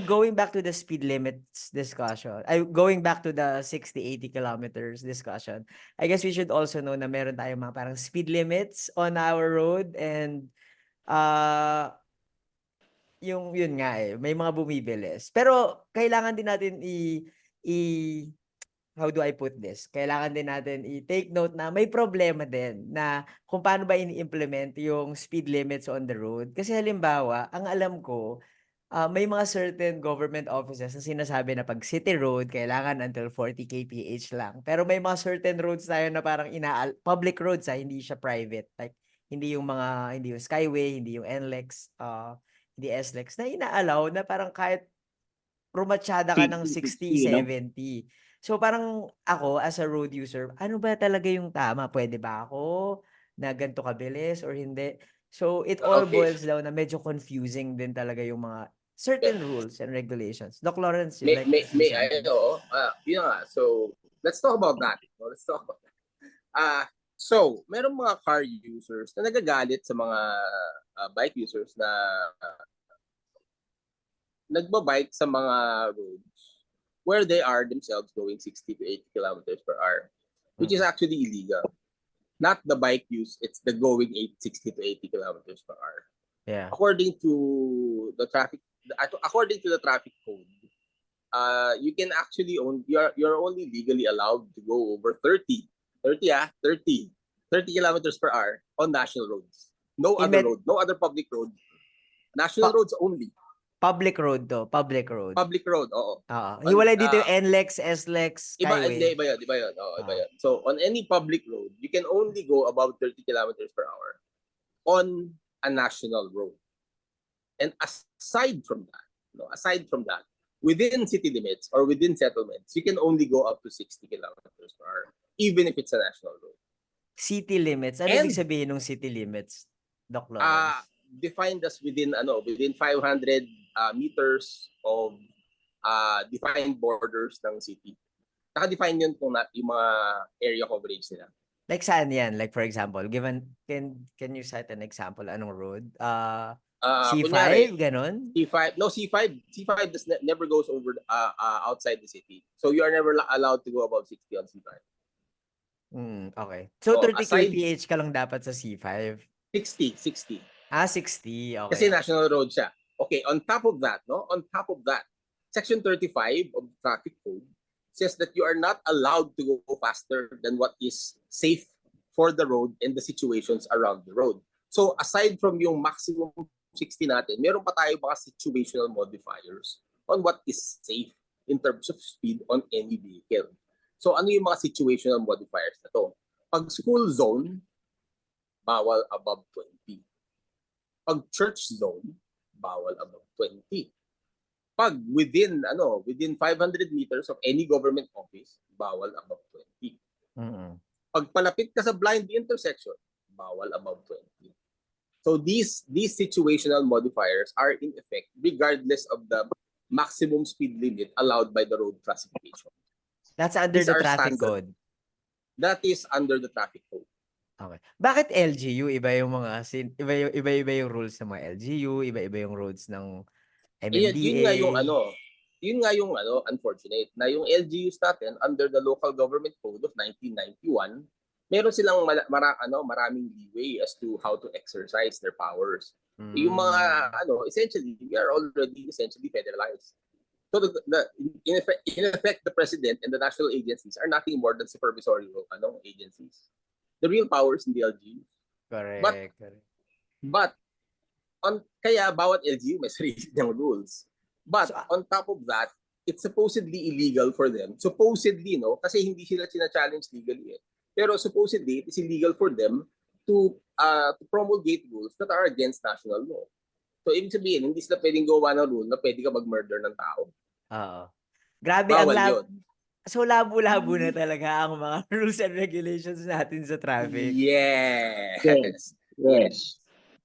[SPEAKER 1] going back to the speed limits discussion, going back to the 60-80 kilometers discussion, I guess we should also know na meron tayong mga parang speed limits on our road and yun nga may mga bumibilis. Pero kailangan din natin how do I put this? Kailangan din natin i-take note na may problema din na kung paano ba ini-implement yung speed limits on the road. Kasi halimbawa, ang alam ko, may mga certain government offices na sinasabi na pag city road, kailangan until 40 kph lang. Pero may mga certain roads tayo na parang public roads, hindi siya private. Like, hindi yung Skyway, hindi yung NLEX, hindi SLEX, na ina-allow na parang kahit rumatsyada ka ng 60, 70. So parang ako, as a road user, ano ba talaga yung tama? Pwede ba ako na ganito kabilis or hindi? So it all boils down na medyo confusing din talaga yung mga certain rules and regulations. Doc Lawrence, you'd like to say something?
[SPEAKER 3] So let's talk about that. So merong mga car users na nagagalit sa mga bike users na nagbabike sa mga roads where they are themselves going 60 to 80 kilometers per hour, which is actually illegal. Not the bike use, it's the going 60 to 80 kilometers per hour.
[SPEAKER 1] Yeah.
[SPEAKER 3] According to the traffic code, you can actually you're only legally allowed to go over 30 kilometers per hour on national roads. No other public road. National roads only.
[SPEAKER 1] Public road to, public road.
[SPEAKER 3] Public road, oo.
[SPEAKER 1] Hiwalay dito yung NLEX, SLEX, Skyway.
[SPEAKER 3] Iba yun. Iba yun. So, on any public road, you can only go above 30 kilometers per hour on a national road. And aside from that, within city limits or within settlements, you can only go up to 60 kilometers per hour, even if it's a national road.
[SPEAKER 1] City limits? Ano ibig sabihin ng city limits, Doc Lawrence?
[SPEAKER 3] Defined as within 500 meters of defined borders ng city. Naka-define yun kung yung mga area coverage nila.
[SPEAKER 1] Like saan yan? Like for example, can you cite an example? Anong road? C5,
[SPEAKER 3] kunyari,
[SPEAKER 1] ganon?
[SPEAKER 3] C5 never goes over outside the city. So you are never allowed to go above 60 on C5.
[SPEAKER 1] Okay. So 30 kph ka lang dapat sa C5?
[SPEAKER 3] 60.
[SPEAKER 1] 60. Okay.
[SPEAKER 3] Kasi national road siya. Okay, on top of that, Section 35 of the Traffic Code says that you are not allowed to go faster than what is safe for the road and the situations around the road. So aside from yung maximum 60 natin, meron pa tayo mga situational modifiers on what is safe in terms of speed on any vehicle. So ano yung mga situational modifiers na to? Pag school zone, bawal above 20. Pag church zone, bawal above 20. Pag within 500 meters of any government office, bawal above 20.
[SPEAKER 1] Mm-mm.
[SPEAKER 3] Pag palapit ka sa blind intersection, bawal above 20. So these situational modifiers are in effect regardless of the maximum speed limit allowed by the road classification.
[SPEAKER 1] That's under
[SPEAKER 3] These
[SPEAKER 1] the
[SPEAKER 3] are
[SPEAKER 1] traffic
[SPEAKER 3] standard.
[SPEAKER 1] code.
[SPEAKER 3] That is under the traffic code.
[SPEAKER 1] Okay. Bakit LGU? Iba yung mga iba yung rules ng mga LGU, iba-iba yung roads ng
[SPEAKER 3] Yun nga yung
[SPEAKER 1] MMDA.
[SPEAKER 3] unfortunate na yung LGUs natin under the Local Government Code of 1991, meron silang maraming leeway as to how to exercise their powers. Yung mga essentially we are already essentially federalized. So in effect the president and the national agencies are nothing more than supervisory agencies. The real powers in the LGU.
[SPEAKER 1] Correct.
[SPEAKER 3] But kaya bawat LGU may sarili niyang rules. But
[SPEAKER 1] So,
[SPEAKER 3] on top of that, it's supposedly illegal for them. Supposedly, kasi hindi sila challenge legally. Pero supposedly, it is illegal for them to promulgate rules that are against national law. So, ibig sabihin, hindi sila pwedeng gawa ng rule na pwede ka mag-murder ng tao.
[SPEAKER 1] oo. Grabe ang
[SPEAKER 3] Bawal yun.
[SPEAKER 1] So labo-labo na talaga ang mga rules and regulations natin sa traffic.
[SPEAKER 3] Yes.
[SPEAKER 4] Yes.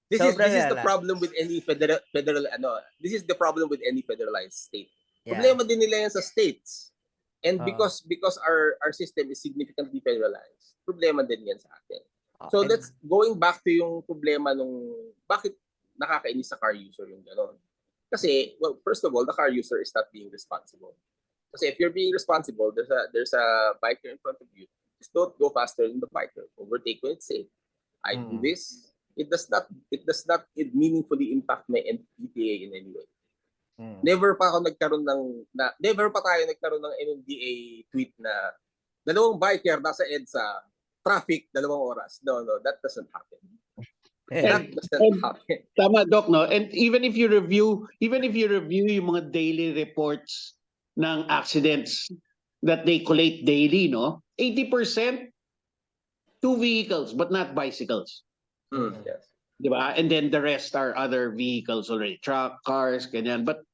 [SPEAKER 3] This
[SPEAKER 1] Sobrang
[SPEAKER 3] is the
[SPEAKER 1] lala.
[SPEAKER 3] problem with any federal this is the problem with any federalized state.
[SPEAKER 1] Yeah.
[SPEAKER 3] Problema din nila yan sa states. And
[SPEAKER 1] Oo.
[SPEAKER 3] because our system is significantly federalized, problema din yan sa atin. So
[SPEAKER 1] And-
[SPEAKER 3] that's going back to yung problema nung bakit nakakainis sa car user yung gano'n. Kasi, well, first of all, the car user is not being responsible. Kasi if you're being responsible, there's a biker in front of you. Just don't go faster than the biker. Overtake when it's safe. I do this. It does not meaningfully impact my MMDA in any way. Never pa tayo nagkaroon ng MMDA tweet na dalawang biker nasa EDSA, traffic, 2 oras. No, that doesn't happen. That doesn't happen.
[SPEAKER 4] Tama, Doc, no? And even if you review yung mga daily reports ng accidents that they collate daily, no? 80% two vehicles but not bicycles.
[SPEAKER 3] Yes.
[SPEAKER 4] Diba? And then the rest are other vehicles already, truck, cars, ganyan. But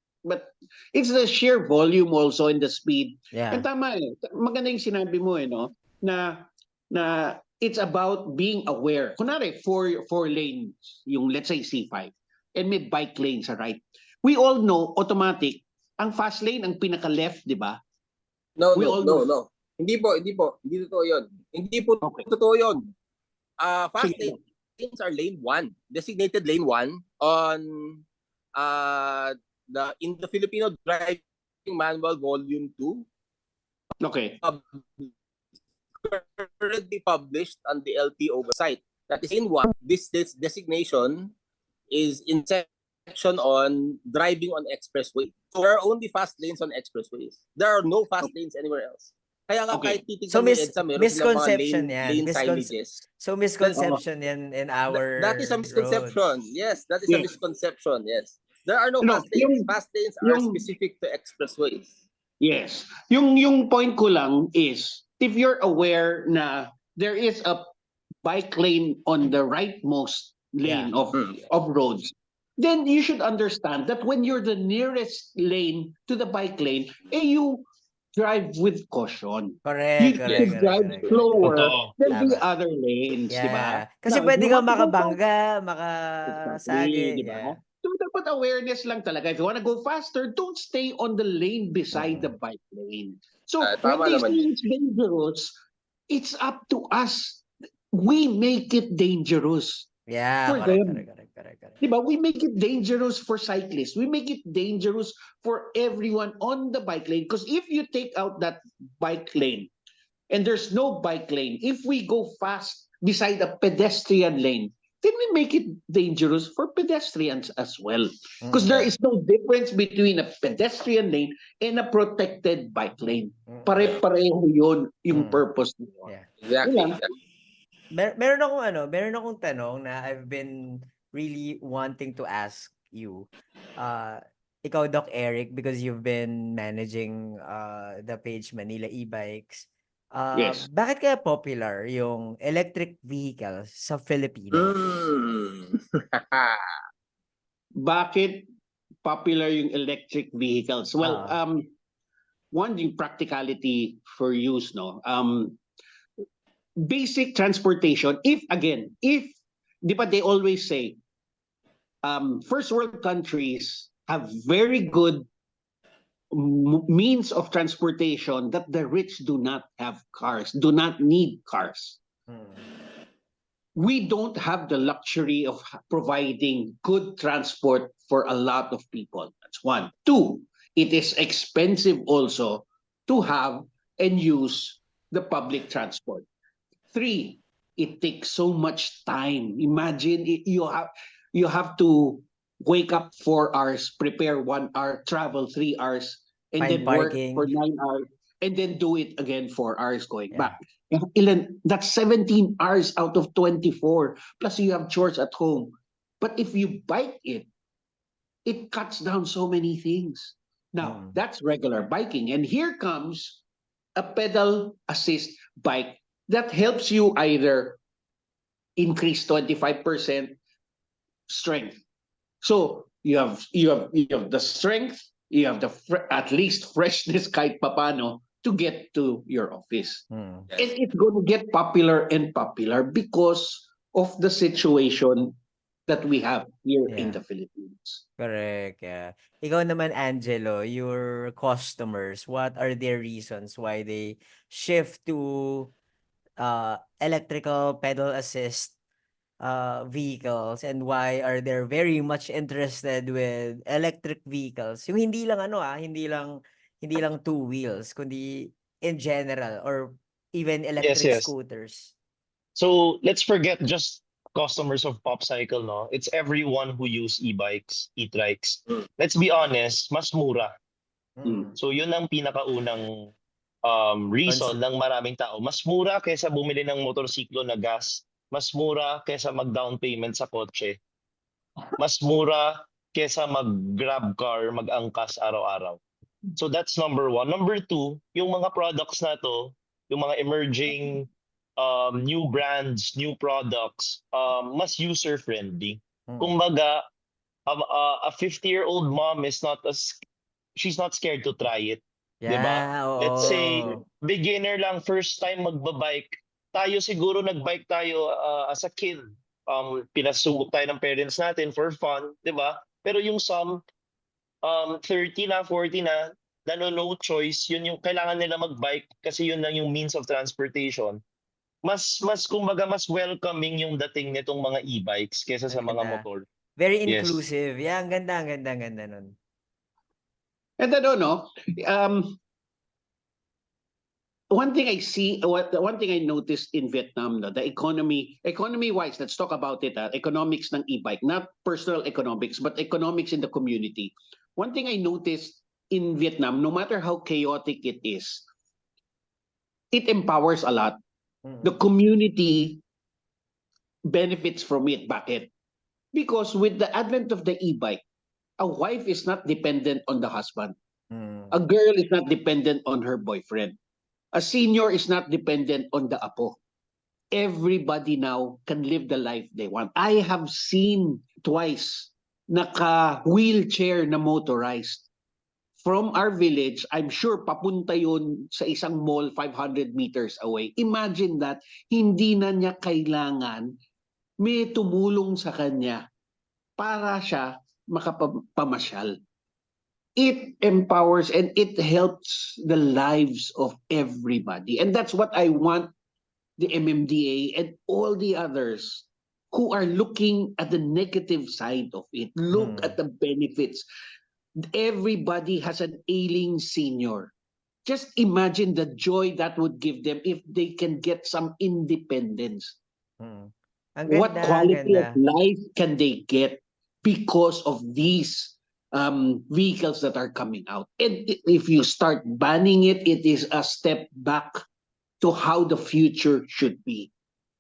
[SPEAKER 4] it's the sheer volume also and the speed.
[SPEAKER 1] Yeah.
[SPEAKER 4] And tama maganda yung sinabi mo no? Na it's about being aware. Kunwari, four lanes, yung let's say C5, and may bike lane sa right. We all know, automatic, ang fast lane, ang pinaka-left, di ba?
[SPEAKER 3] No. Hindi totoo yun. Hindi po totoo yun. Fast
[SPEAKER 4] Sige.
[SPEAKER 3] lanes are lane 1. Designated lane 1 on in the Filipino Driving Manual Volume 2.
[SPEAKER 4] Okay.
[SPEAKER 3] Currently published on the LTO website. That is in 1. This designation is in section on driving on expressway. So there are only fast lanes on expressways. There are no fast lanes anywhere else. Kaya nga
[SPEAKER 4] Okay.
[SPEAKER 3] kahit titignan
[SPEAKER 1] So
[SPEAKER 3] mo yung EDSA, meron silang mga
[SPEAKER 1] misconception yan.
[SPEAKER 3] lane signages.
[SPEAKER 1] So misconception yan in our
[SPEAKER 3] That is a misconception.
[SPEAKER 1] roads.
[SPEAKER 3] Yes, that is a
[SPEAKER 4] Yes.
[SPEAKER 3] misconception. Yes. There are no
[SPEAKER 4] No,
[SPEAKER 3] fast lanes.
[SPEAKER 4] yung-
[SPEAKER 3] Fast lanes are
[SPEAKER 4] yung-
[SPEAKER 3] specific to expressways.
[SPEAKER 4] Yes. Yung point ko lang is, if you're aware na there is a bike lane on the rightmost lane of roads, then you should understand that when you're the nearest lane to the bike lane, you drive with caution.
[SPEAKER 1] Correct.
[SPEAKER 4] You drive slower
[SPEAKER 2] Totoo.
[SPEAKER 4] than the
[SPEAKER 1] Tama.
[SPEAKER 4] other lanes, di ba?
[SPEAKER 1] Yeah. Kasi
[SPEAKER 4] Now,
[SPEAKER 1] pwede
[SPEAKER 4] you
[SPEAKER 1] kang
[SPEAKER 4] want to go
[SPEAKER 1] makabangga,
[SPEAKER 4] Exactly,
[SPEAKER 1] makasagi.
[SPEAKER 4] di ba?
[SPEAKER 1] Yeah.
[SPEAKER 4] So dapat awareness lang talaga. If you want to go faster, don't stay on the lane beside the bike lane. So when
[SPEAKER 3] Tama
[SPEAKER 4] they
[SPEAKER 3] naman
[SPEAKER 4] say it's dangerous, it's up to us. We make it dangerous.
[SPEAKER 1] Yeah,
[SPEAKER 4] For
[SPEAKER 1] correct.
[SPEAKER 4] them.
[SPEAKER 1] Correct.
[SPEAKER 4] We make it dangerous for cyclists. We make it dangerous for everyone on the bike lane. Because if you take out that bike lane and there's no bike lane, if we go fast beside a pedestrian lane, then we make it dangerous for pedestrians as well. Because there is no difference between a pedestrian lane and a protected bike lane. Pare-pareho yun yung purpose nito.
[SPEAKER 1] Yeah.
[SPEAKER 3] Exactly.
[SPEAKER 4] Yun lang.
[SPEAKER 1] Meron akong tanong na I've been really wanting to ask you. Ikaw, Doc Eric, because you've been managing the page Manila E-Bikes.
[SPEAKER 4] Yes.
[SPEAKER 1] Bakit kaya popular yung electric vehicles sa Philippines?
[SPEAKER 4] bakit popular yung electric vehicles? Well, one, yung practicality for use, no? Basic transportation, if, di ba they always say, first world countries have very good means of transportation that the rich do not have cars, do not need cars. We don't have the luxury of providing good transport for a lot of people. That's one. Two, it is expensive also to have and use the public transport. Three, it takes so much time. Imagine you have to wake up 4 hours, prepare 1 hour, travel 3 hours, and
[SPEAKER 1] Find
[SPEAKER 4] then work
[SPEAKER 1] parking.
[SPEAKER 4] for 9 hours, and then do it again 4 hours going
[SPEAKER 1] Yeah.
[SPEAKER 4] back. That's 17 hours out of 24. Plus you have chores at home. But if you bike it, it cuts down so many things. Now, that's regular biking. And here comes a pedal assist bike that helps you either increase 25% strength. So you have the strength, you have the at least freshness kahit papano to get to your office.
[SPEAKER 1] Mm.
[SPEAKER 3] Yes.
[SPEAKER 4] And it's going to get popular and popular because of the situation that we have here in
[SPEAKER 1] Yeah.
[SPEAKER 4] the Philippines.
[SPEAKER 1] Correct, yeah. Ikaw naman, Angelo, your customers, what are their reasons why they shift to electrical pedal assist vehicles, and why are they very much interested with electric vehicles? Yung hindi lang hindi lang two wheels, kundi in general, or even
[SPEAKER 2] Yes,
[SPEAKER 1] electric
[SPEAKER 2] yes.
[SPEAKER 1] scooters.
[SPEAKER 2] So let's forget just customers of Popcycle, no? It's everyone who use e-bikes, e-trikes. Let's be honest, mas mura.
[SPEAKER 1] Mm.
[SPEAKER 2] So yun ang pinakaunang reason ng maraming tao. Mas mura kaysa bumili ng motorsiklo na gas. Mas mura kaysa mag-down payment sa kotse. Mas mura kaysa mag-grab car, mag-angkas araw-araw. So that's number one. Number two, yung mga products na to, yung mga emerging new brands, new products, mas user-friendly. Kumbaga, a 50-year-old mom is she's not scared to try it. Diba?
[SPEAKER 1] Yeah,
[SPEAKER 2] Let's say,
[SPEAKER 1] oo.
[SPEAKER 2] beginner lang, first time magbabike. Tayo siguro nagbike tayo as a kid. Pinasubok tayo ng parents natin for fun, diba? Pero yung some, 30 na, 40 na, no choice, yun yung kailangan nila magbike kasi yun lang yung means of transportation. Mas kumbaga mas welcoming yung dating nitong mga e-bikes kaysa sa mga
[SPEAKER 1] Ganda.
[SPEAKER 2] motor.
[SPEAKER 1] Very
[SPEAKER 2] Yes.
[SPEAKER 1] inclusive. Yeah, ang ganda nun.
[SPEAKER 4] And I don't know. One thing I see, one thing I noticed in Vietnam, the economy-wise, let's talk about it. Economics ng e-bike, not personal economics, but economics in the community. One thing I noticed in Vietnam, no matter how chaotic it is, it empowers a lot. The community benefits from it. Bakit? Because with the advent of the e-bike, a wife is not dependent on the husband. A girl is not dependent on her boyfriend. A senior is not dependent on the apo. Everybody now can live the life they want. I have seen twice naka-wheelchair na motorized. From our village, I'm sure papunta yun sa isang mall 500 meters away. Imagine that, hindi na niya kailangan may tumulong sa kanya para siya makapamasyal. It empowers and it helps the lives of everybody. And that's what I want the MMDA and all the others who are looking at the negative side of it. Look at the benefits. Everybody has an ailing senior. Just imagine the joy that would give them if they can get some independence.
[SPEAKER 1] Ang
[SPEAKER 4] What
[SPEAKER 1] ganda,
[SPEAKER 4] quality
[SPEAKER 1] ganda.
[SPEAKER 4] of life can they get because of these vehicles that are coming out? And if you start banning it, it is a step back to how the future should be.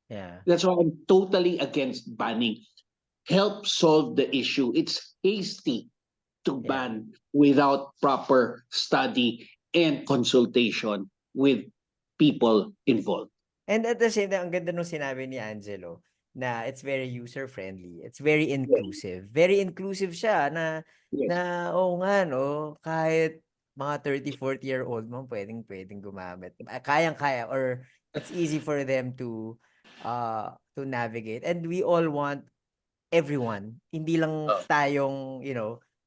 [SPEAKER 1] Yeah.
[SPEAKER 4] That's why I'm totally against banning. Help solve the issue. It's hasty to ban without proper study and consultation with people involved.
[SPEAKER 1] And at the same time, ang ganda nung sinabi ni Angelo, na it's very user-friendly. It's very inclusive. Very inclusive siya na
[SPEAKER 4] Yes.
[SPEAKER 1] oo nga no, kahit mga 30, 40-year-old mo pwedeng gumamit. Kayang-kaya or it's easy for them to navigate. And we all want everyone, hindi lang
[SPEAKER 3] Oh.
[SPEAKER 1] tayong,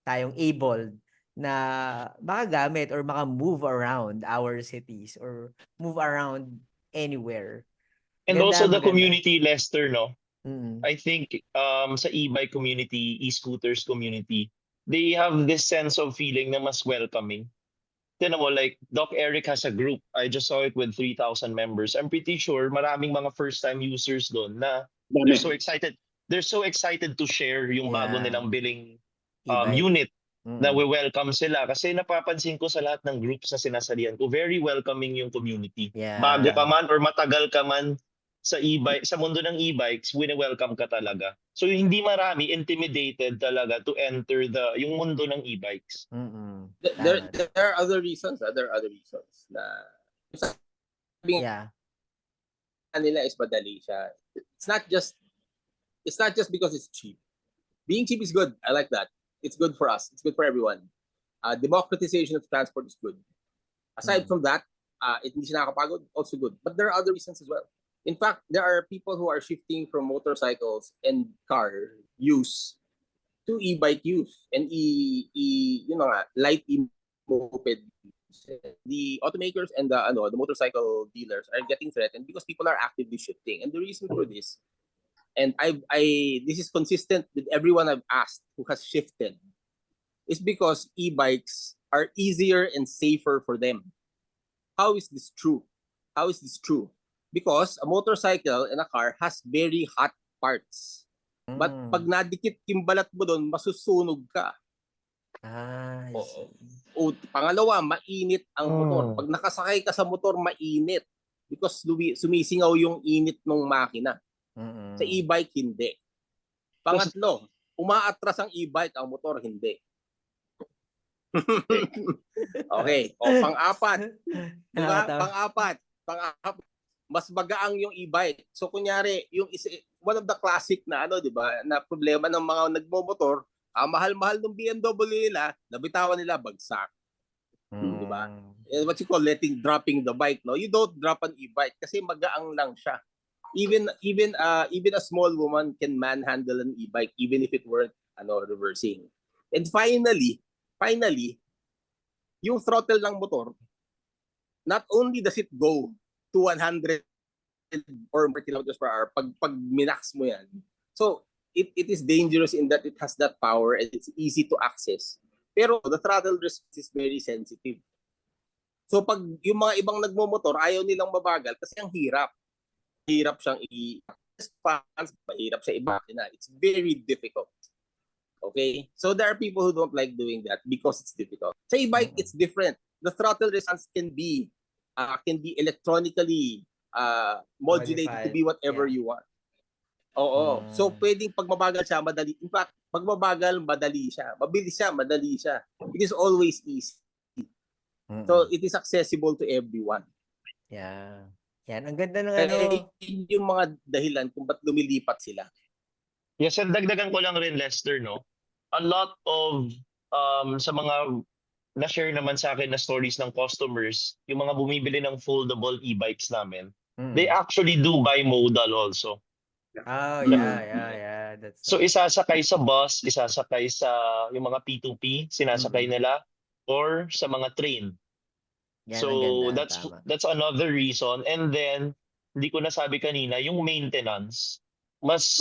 [SPEAKER 1] tayong able na makagamit or maka-move around our cities or move around anywhere.
[SPEAKER 2] And
[SPEAKER 1] Ganda,
[SPEAKER 2] also the
[SPEAKER 1] maganda.
[SPEAKER 2] community, Lester, no?
[SPEAKER 1] Mm.
[SPEAKER 2] I think sa e-bike community, e-scooters community, they have this sense of feeling na mas welcoming. Tinan mo, like Doc Eric has a group. I just saw it with 3,000 members. I'm pretty sure maraming mga first-time users doon na
[SPEAKER 4] Dami.
[SPEAKER 2] they're so excited. They're so excited to share yung bago
[SPEAKER 1] Yeah.
[SPEAKER 2] nilang biling
[SPEAKER 1] E-bike.
[SPEAKER 2] unit na
[SPEAKER 1] Mm.
[SPEAKER 2] welcome sila. Kasi napapansin ko sa lahat ng groups na sinasalihan ko, very welcoming yung community.
[SPEAKER 1] Yeah.
[SPEAKER 2] Bago ka man or matagal ka man sa e-bike, sa mundo ng e-bikes, wini-welcome ka talaga. So hindi marami intimidated talaga to enter yung mundo ng e-bikes.
[SPEAKER 1] Mm-mm.
[SPEAKER 3] There
[SPEAKER 1] Tama.
[SPEAKER 3] are other reasons. There are other reasons na sabi
[SPEAKER 1] Yeah.
[SPEAKER 3] nila is madali siya. It's not just because it's cheap. Being cheap is good. I like that. It's good for us. It's good for everyone. Democratization of transport is good. Aside from that, hindi siya nakakapagod, also good. But there are other reasons as well. In fact, there are people who are shifting from motorcycles and car use to e-bike use and light e-moped. The automakers and the motorcycle dealers are getting threatened because people are actively shifting. And the reason for this, and this is consistent with everyone I've asked who has shifted, is because e-bikes are easier and safer for them. How is this true? Because a motorcycle and a car has very hot parts. But pag nadikit yung balat mo doon, masusunog ka.
[SPEAKER 1] I
[SPEAKER 3] Oo.
[SPEAKER 1] see.
[SPEAKER 3] O pangalawa, mainit ang motor. Pag nakasakay ka sa motor, mainit. Because sumisingaw yung init ng makina. Sa e-bike, hindi. Pangatlo, umaatras ang e-bike, ang motor, hindi. Okay. O, pang-apat. Diba?
[SPEAKER 1] Nakakatawa.
[SPEAKER 3] Pang-apat. Mas magaang yung e-bike. So kunyari, one of the classic na di ba, na problema ng mga nagmomotor, mahal-mahal ng BMW nila, nabitawan nila bagsak. Di ba? What you call dropping the bike, no? You don't drop an e-bike kasi magaang lang siya. Even a small woman can manhandle an e-bike even if it weren't reversing. And finally, yung throttle ng motor, not only does it go to 100 or more kilometers per hour pag minax mo yan. So, it is dangerous in that it has that power and it's easy to access. Pero the throttle response is very sensitive. So, pag yung mga ibang nagmomotor, ayaw nilang mabagal kasi ang hirap. Hirap siyang i-response, mahirap siya i-makina. It's very difficult. Okay? So, there are people who don't like doing that because it's difficult. Sa e-bike, it's different. The throttle response can be electronically modulated to be whatever you want. Oo. So, pwedeng pag mabagal siya, madali. In fact, pag mabagal, madali siya. Mabilis siya, madali siya. It is always easy. So, it is accessible to everyone.
[SPEAKER 1] Yeah. Yan. Ang ganda ng
[SPEAKER 3] yung mga dahilan kung ba't lumilipat sila.
[SPEAKER 2] Yes, and dagdagan ko lang rin, Lester, no? A lot of sa mga na-share naman sa akin na stories ng customers, yung mga bumibili ng foldable e-bikes namin, they actually do bimodal also.
[SPEAKER 1] Oh, yeah. That's
[SPEAKER 2] So isasakay sa bus, isasakay sa yung mga P2P, sinasakay nila, or sa mga train.
[SPEAKER 1] yan,
[SPEAKER 2] So
[SPEAKER 1] ang ganda. Tama.
[SPEAKER 2] that's another reason. And then, hindi ko nasabi kanina, yung maintenance, mas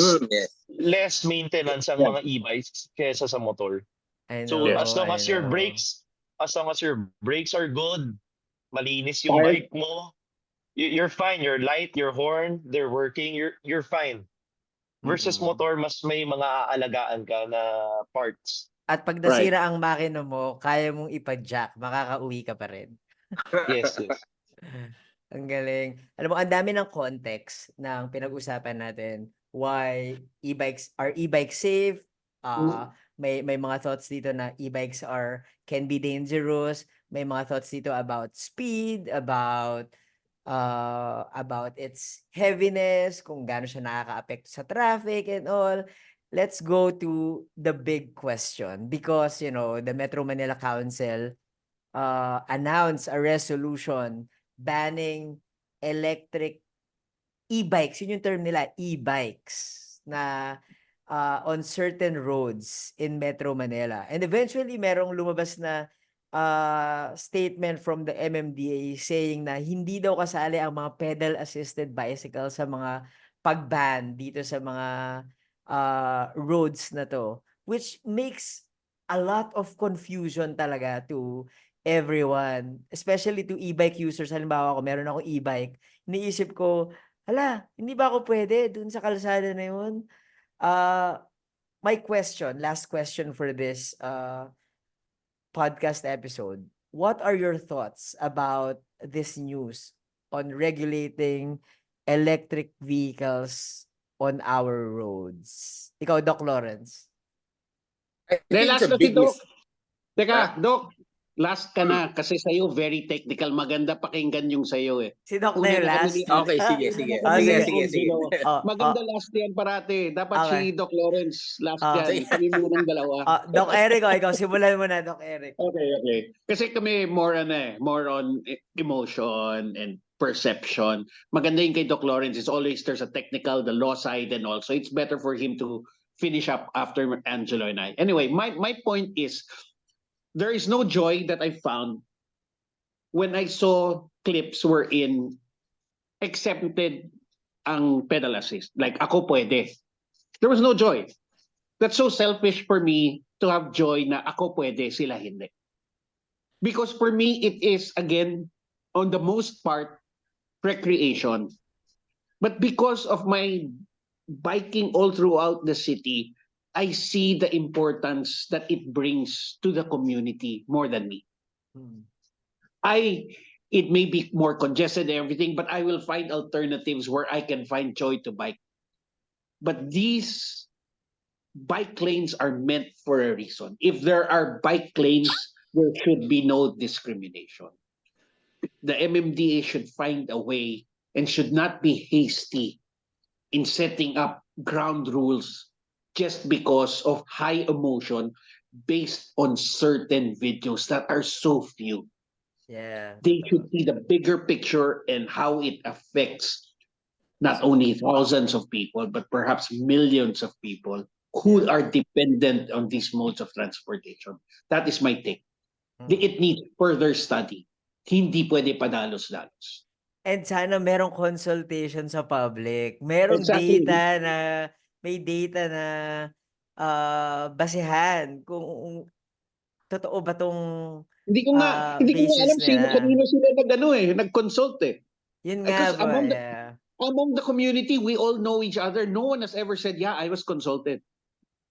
[SPEAKER 2] less maintenance ang mga e-bikes kesa sa motor.
[SPEAKER 1] I
[SPEAKER 2] So
[SPEAKER 1] know,
[SPEAKER 2] as long
[SPEAKER 1] I
[SPEAKER 2] as your
[SPEAKER 1] know.
[SPEAKER 2] brakes are good, malinis yung bike mo, you're fine. You're light, your horn, they're working, you're fine. Versus motor, mas may mga aalagaan ka na parts.
[SPEAKER 1] At pag nasira ang makina mo, kaya mong ipa-jack, makakauwi ka pa rin.
[SPEAKER 2] Yes.
[SPEAKER 1] Ang galing. Alam mo, ang dami ng context ng pinag-usapan natin. Why are e-bikes safe? May mga thoughts dito na e-bikes can be dangerous. May mga thoughts dito about speed, about about its heaviness, kung gaano siya nakakaapekto sa traffic and all. Let's go to the big question because, the Metro Manila Council announced a resolution banning electric e-bikes. Yun yung term nila, e-bikes, na on certain roads in Metro Manila. And eventually, merong lumabas na statement from the MMDA saying na hindi daw kasali ang mga pedal-assisted bicycle sa mga pag-ban dito sa mga roads na to, which makes a lot of confusion talaga to everyone, especially to e-bike users. Halimbawa ako, meron akong e-bike. Iniisip ko, hala, hindi ba ako pwede dun sa kalsada na yun? My question, last question for this podcast episode. What are your thoughts about this news on regulating electric vehicles on our roads? Ikaw, Doc Lawrence.
[SPEAKER 3] I think
[SPEAKER 4] Last
[SPEAKER 3] it's a
[SPEAKER 4] na si
[SPEAKER 3] big
[SPEAKER 4] Doc.
[SPEAKER 3] mis-
[SPEAKER 4] Teka, Doc, last ka na kasi sa'yo very technical. Maganda pakinggan yung sa'yo eh.
[SPEAKER 1] Si Doc na
[SPEAKER 4] Una
[SPEAKER 1] yung
[SPEAKER 4] na kami
[SPEAKER 1] last.
[SPEAKER 4] ni
[SPEAKER 3] Okay, sige, sige.
[SPEAKER 4] Una na kami
[SPEAKER 1] sige.
[SPEAKER 4] ni
[SPEAKER 3] Sige, sige.
[SPEAKER 4] Angelo.
[SPEAKER 1] Oh,
[SPEAKER 4] Maganda last yan parati. Dapat
[SPEAKER 1] Okay.
[SPEAKER 4] si Doc Lawrence last
[SPEAKER 1] Ah.
[SPEAKER 4] yan. Kami munang dalawa.
[SPEAKER 1] Doc Eric, ikaw, simulan mo na, Doc Eric.
[SPEAKER 4] Okay. Kasi kami more on emotion and perception. Maganda yung kay Doc Lawrence. It's always there's a technical, the law side and all. So it's better for him to finish up after Angelo and I. Anyway, my point is there is no joy that I found when I saw clips wherein accepted ang pedal assist. Like ako pwede. There was no joy. That's so selfish for me to have joy na ako pwede, sila hindi. Because for me, it is, again, on the most part, recreation. But because of my biking all throughout the city, I see the importance that it brings to the community more than me. It may be more congested and everything, but I will find alternatives where I can find joy to bike. But these bike lanes are meant for a reason. If there are bike lanes, there should be no discrimination. The MMDA should find a way and should not be hasty in setting up ground rules just because of high emotion based on certain videos that are so few.
[SPEAKER 1] Yeah.
[SPEAKER 4] They should see the bigger picture and how it affects not only thousands of people, but perhaps millions of people who are dependent on these modes of transportation. That is my take. It needs further study. Hindi pwede padalos-dalos.
[SPEAKER 1] And sana merong consultation sa public. Merong
[SPEAKER 4] Exactly.
[SPEAKER 1] may data na basehan kung totoo ba tong
[SPEAKER 4] Hindi ko nga
[SPEAKER 1] basis
[SPEAKER 4] alam
[SPEAKER 1] nila.
[SPEAKER 4] kanino sila nag-consult eh.
[SPEAKER 1] Yun nga
[SPEAKER 4] Because
[SPEAKER 1] ba,
[SPEAKER 4] among the community, we all know each other. No one has ever said, "Yeah, I was consulted."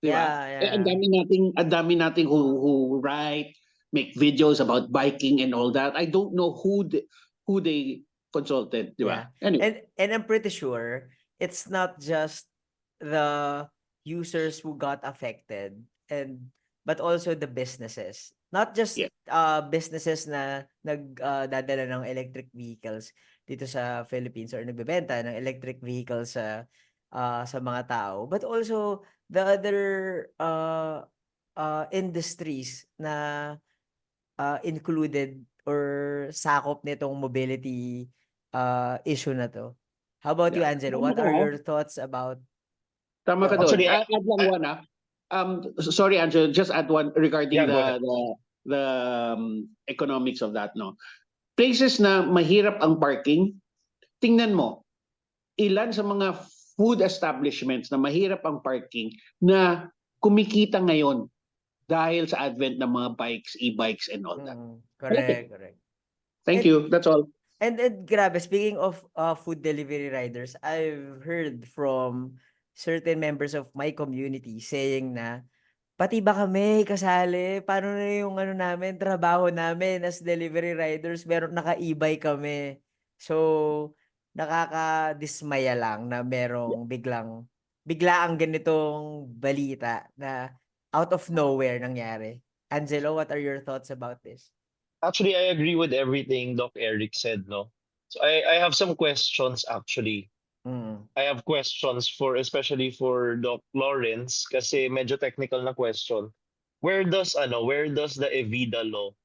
[SPEAKER 4] Di ba?
[SPEAKER 1] Yeah.
[SPEAKER 4] Ang dami nating who write, make videos about biking and all that. I don't know who they consulted, di ba? Anyway.
[SPEAKER 1] And I'm pretty sure it's not just the users who got affected but also the businesses. Not just businesses na nagdadala ng electric vehicles dito sa Philippines or nagbebenta ng electric vehicles sa mga tao, but also the other industries na included or sakop nitong mobility issue na to. How about you, Angelo? What are your thoughts about?
[SPEAKER 4] Tama ka doon.
[SPEAKER 2] Actually,
[SPEAKER 4] Add lang one sorry, Angelo, just add one regarding
[SPEAKER 2] Yeah,
[SPEAKER 4] the economics of that. No, places na mahirap ang parking. Tingnan mo, ilan sa mga food establishments na mahirap ang parking na kumikita ngayon dahil sa advent ng mga bikes, e-bikes and all that.
[SPEAKER 1] Correct.
[SPEAKER 4] Thank you. That's all.
[SPEAKER 1] And grabe, speaking of food delivery riders, I've heard from certain members of my community saying na pati ba kami kasali? Paano na yung namin, trabaho namin as delivery riders, naka-e-bike kami. So, nakakadismaya lang na merong biglaang ganitong balita na out of nowhere nangyari. Angelo, what are your thoughts about this?
[SPEAKER 2] Actually, I agree with everything Doc Eric said, no? So I have some questions actually.
[SPEAKER 1] Mm.
[SPEAKER 2] I have questions especially for Doc Lawrence kasi medyo technical na question. Where does the Evida law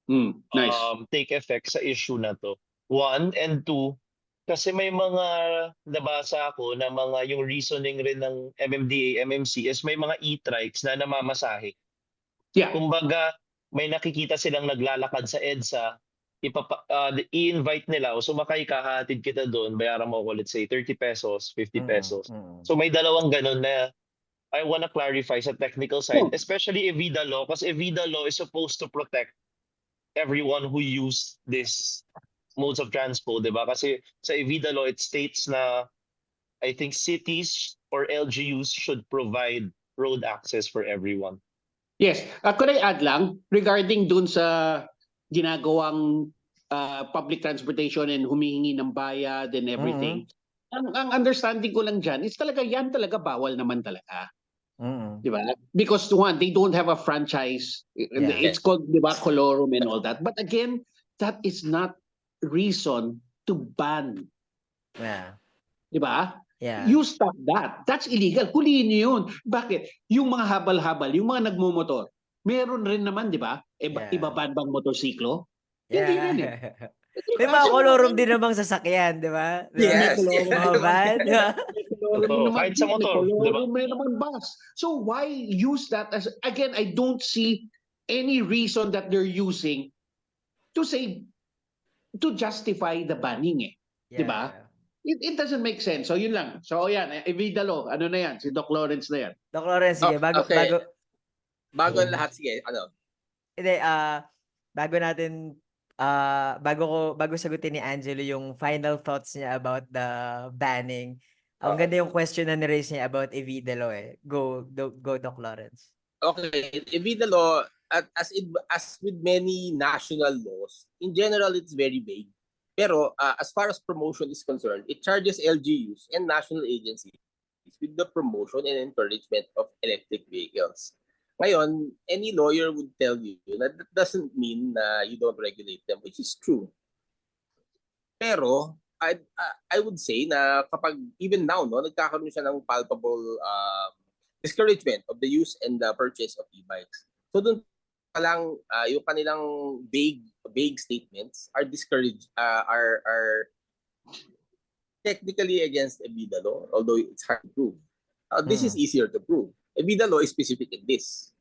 [SPEAKER 4] Nice.
[SPEAKER 2] take effect sa issue na to? One, and two, kasi may mga nabasa ako na mga yung reasoning rin ng MMDA, MMC is may mga e-trikes na namamasahe.
[SPEAKER 4] Yeah.
[SPEAKER 2] Kumbaga, may nakikita silang naglalakad sa EDSA, i-invite nila o sumakay ka, hatid kita doon, bayaran mo ako, let's say 30 pesos, 50 pesos. So may dalawang ganun na I wanna clarify sa technical side,
[SPEAKER 4] Oh.
[SPEAKER 2] especially Evida law, because Evida law is supposed to protect everyone who use this modes of transport, di ba? Kasi sa Evida law, it states na I think cities or LGUs should provide road access for everyone.
[SPEAKER 4] Yes. Could I add lang regarding dun sa ginagawang public transportation and humihingi ng bayad and everything. Ang understanding ko lang dyan is yan talaga bawal naman talaga. Di ba? Because one, they don't have a franchise.
[SPEAKER 1] Yeah.
[SPEAKER 4] It's called, di ba, colorum and all that. But again, that is not reason to ban.
[SPEAKER 1] Yeah.
[SPEAKER 4] Di ba?
[SPEAKER 1] Yeah.
[SPEAKER 4] You stop that. That's illegal. Huliin niyo yun. Bakit? Yung mga habal-habal, yung mga nagmumotor, meron rin naman, di ba?
[SPEAKER 1] Yeah.
[SPEAKER 4] Ibaban bang motorsiklo? Hindi rin eh.
[SPEAKER 1] May mga kolorum din namang sasakyan, di ba?
[SPEAKER 3] Yes.
[SPEAKER 1] Mga van, di ba?
[SPEAKER 2] Totoo. Kahit sa motor, di ba?
[SPEAKER 4] May naman bus. So why use that as, again, I don't see any reason that they're using to say, to justify the banning eh. Di ba? It doesn't make sense. So yun lang. So yan, Evida law, ano na yan? Si Doc Lawrence na yan.
[SPEAKER 1] Doc Lawrence, sige,
[SPEAKER 3] Okay. Bago ang lahat, sige,
[SPEAKER 1] Hindi, bago natin, bago sagutin ni Angelo yung final thoughts niya about the banning, ang ganda yung question na ni-raise niya about Evida law eh. Go, Doc Lawrence.
[SPEAKER 3] Okay, Evida law, as with many national laws, in general, it's very vague. Pero as far as promotion is concerned, it charges LGUs and national agencies with the promotion and encouragement of electric vehicles. Ngayon, any lawyer would tell you that doesn't mean na you don't regulate them, which is true. Pero I would say na kapag even now, no, nagkakaroon siya ng palpable discouragement of the use and the purchase of e-bikes. So doon pa lang yung kanilang vague statements are discouraged, are technically against Evida law, although it's hard to prove. This is easier to prove. Evida law is specific in this.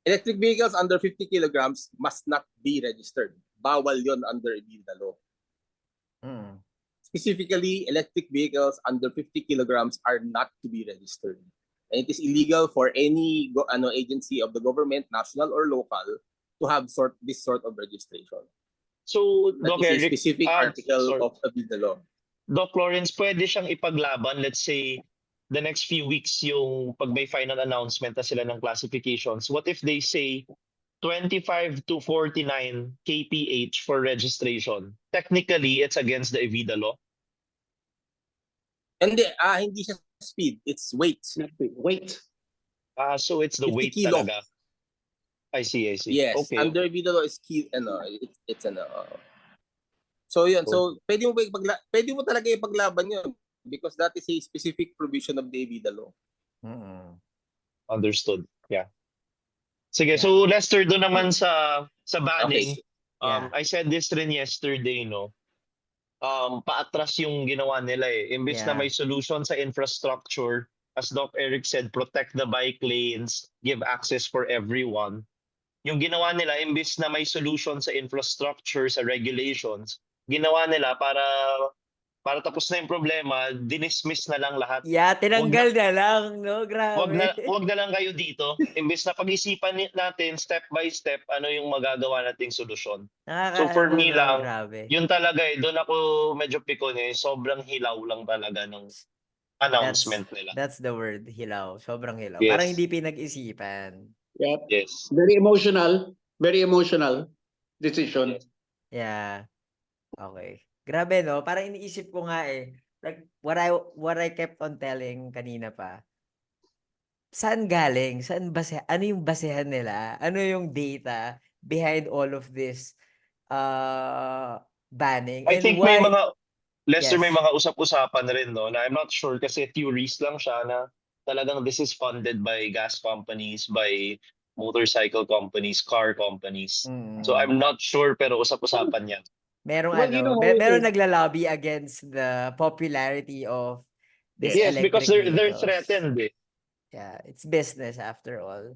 [SPEAKER 3] Electric vehicles under 50 kilograms must not be registered. Bawal yon under Evida law. Specifically, electric vehicles under 50 kilograms are not to be registered. And it is illegal for any agency of the government, national or local, to have this sort of registration.
[SPEAKER 2] So,
[SPEAKER 3] That
[SPEAKER 2] Doc
[SPEAKER 3] is a
[SPEAKER 2] Eric,
[SPEAKER 3] specific article of the law.
[SPEAKER 2] Doc Lawrence, pwede siyang ipaglaban, let's say, the next few weeks yung pag may final announcement na sila ng classifications. What if they say 25 to 49 kph for registration? Technically, it's against the Evida law.
[SPEAKER 3] Hindi siya speed, it's weight.
[SPEAKER 4] Weight.
[SPEAKER 2] So it's the
[SPEAKER 3] 50
[SPEAKER 2] weight
[SPEAKER 3] kilo.
[SPEAKER 2] talaga. I see.
[SPEAKER 3] Yes,
[SPEAKER 2] Okay.
[SPEAKER 3] under Evida law is key, it's So yun, so pwede mo talaga ipaglaban yun because that is a specific provision of the Evida law.
[SPEAKER 2] Understood. Yeah. Sige, so Lester, doon naman sa banning,
[SPEAKER 3] Okay.
[SPEAKER 2] I said this rin yesterday, no? Paatras yung ginawa nila eh. Imbes na may solution sa infrastructure, as Doc Eric said, protect the bike lanes, give access for everyone. Yung ginawa nila, imbes na may solution sa infrastructure, sa regulations, ginawa nila para tapos na yung problema, dinismiss na lang lahat.
[SPEAKER 1] Yeah, tinanggal na lang, no? Grabe.
[SPEAKER 2] Wag na lang kayo dito. Imbes na pag-isipan natin step by step ano yung magagawa nating solusyon. So for me lang,
[SPEAKER 1] grabe.
[SPEAKER 2] yun talaga eh, doon ako medyo pikon eh, sobrang hilaw lang talaga ng announcement nila.
[SPEAKER 1] That's the word, hilaw. Sobrang hilaw.
[SPEAKER 2] Yes.
[SPEAKER 1] Parang hindi pinag-isipan.
[SPEAKER 4] Yep.
[SPEAKER 2] Yes.
[SPEAKER 4] Very emotional decision.
[SPEAKER 2] Yes.
[SPEAKER 1] Yeah. Okay. Grabe, no? Parang iniisip ko nga eh. Like, what I kept on telling kanina pa. Saan galing? Ano yung basehan nila? Ano yung data behind all of this banning?
[SPEAKER 2] I
[SPEAKER 1] And
[SPEAKER 2] think may
[SPEAKER 1] why?
[SPEAKER 2] mga, Lester, may
[SPEAKER 1] Yes.
[SPEAKER 2] mga usap-usapan rin, no, na I'm not sure kasi theories lang siya na talagang this is funded by gas companies, by motorcycle companies, car companies. So
[SPEAKER 1] Mm.
[SPEAKER 2] I'm not sure pero usap-usapan yan.
[SPEAKER 1] Merong
[SPEAKER 4] Well, you know how it
[SPEAKER 1] meron
[SPEAKER 4] is.
[SPEAKER 1] naglalobby against the popularity of these
[SPEAKER 2] Yes, because
[SPEAKER 1] electric
[SPEAKER 2] they're
[SPEAKER 1] vehicles.
[SPEAKER 2] threatened eh.
[SPEAKER 1] Yeah, it's business after all.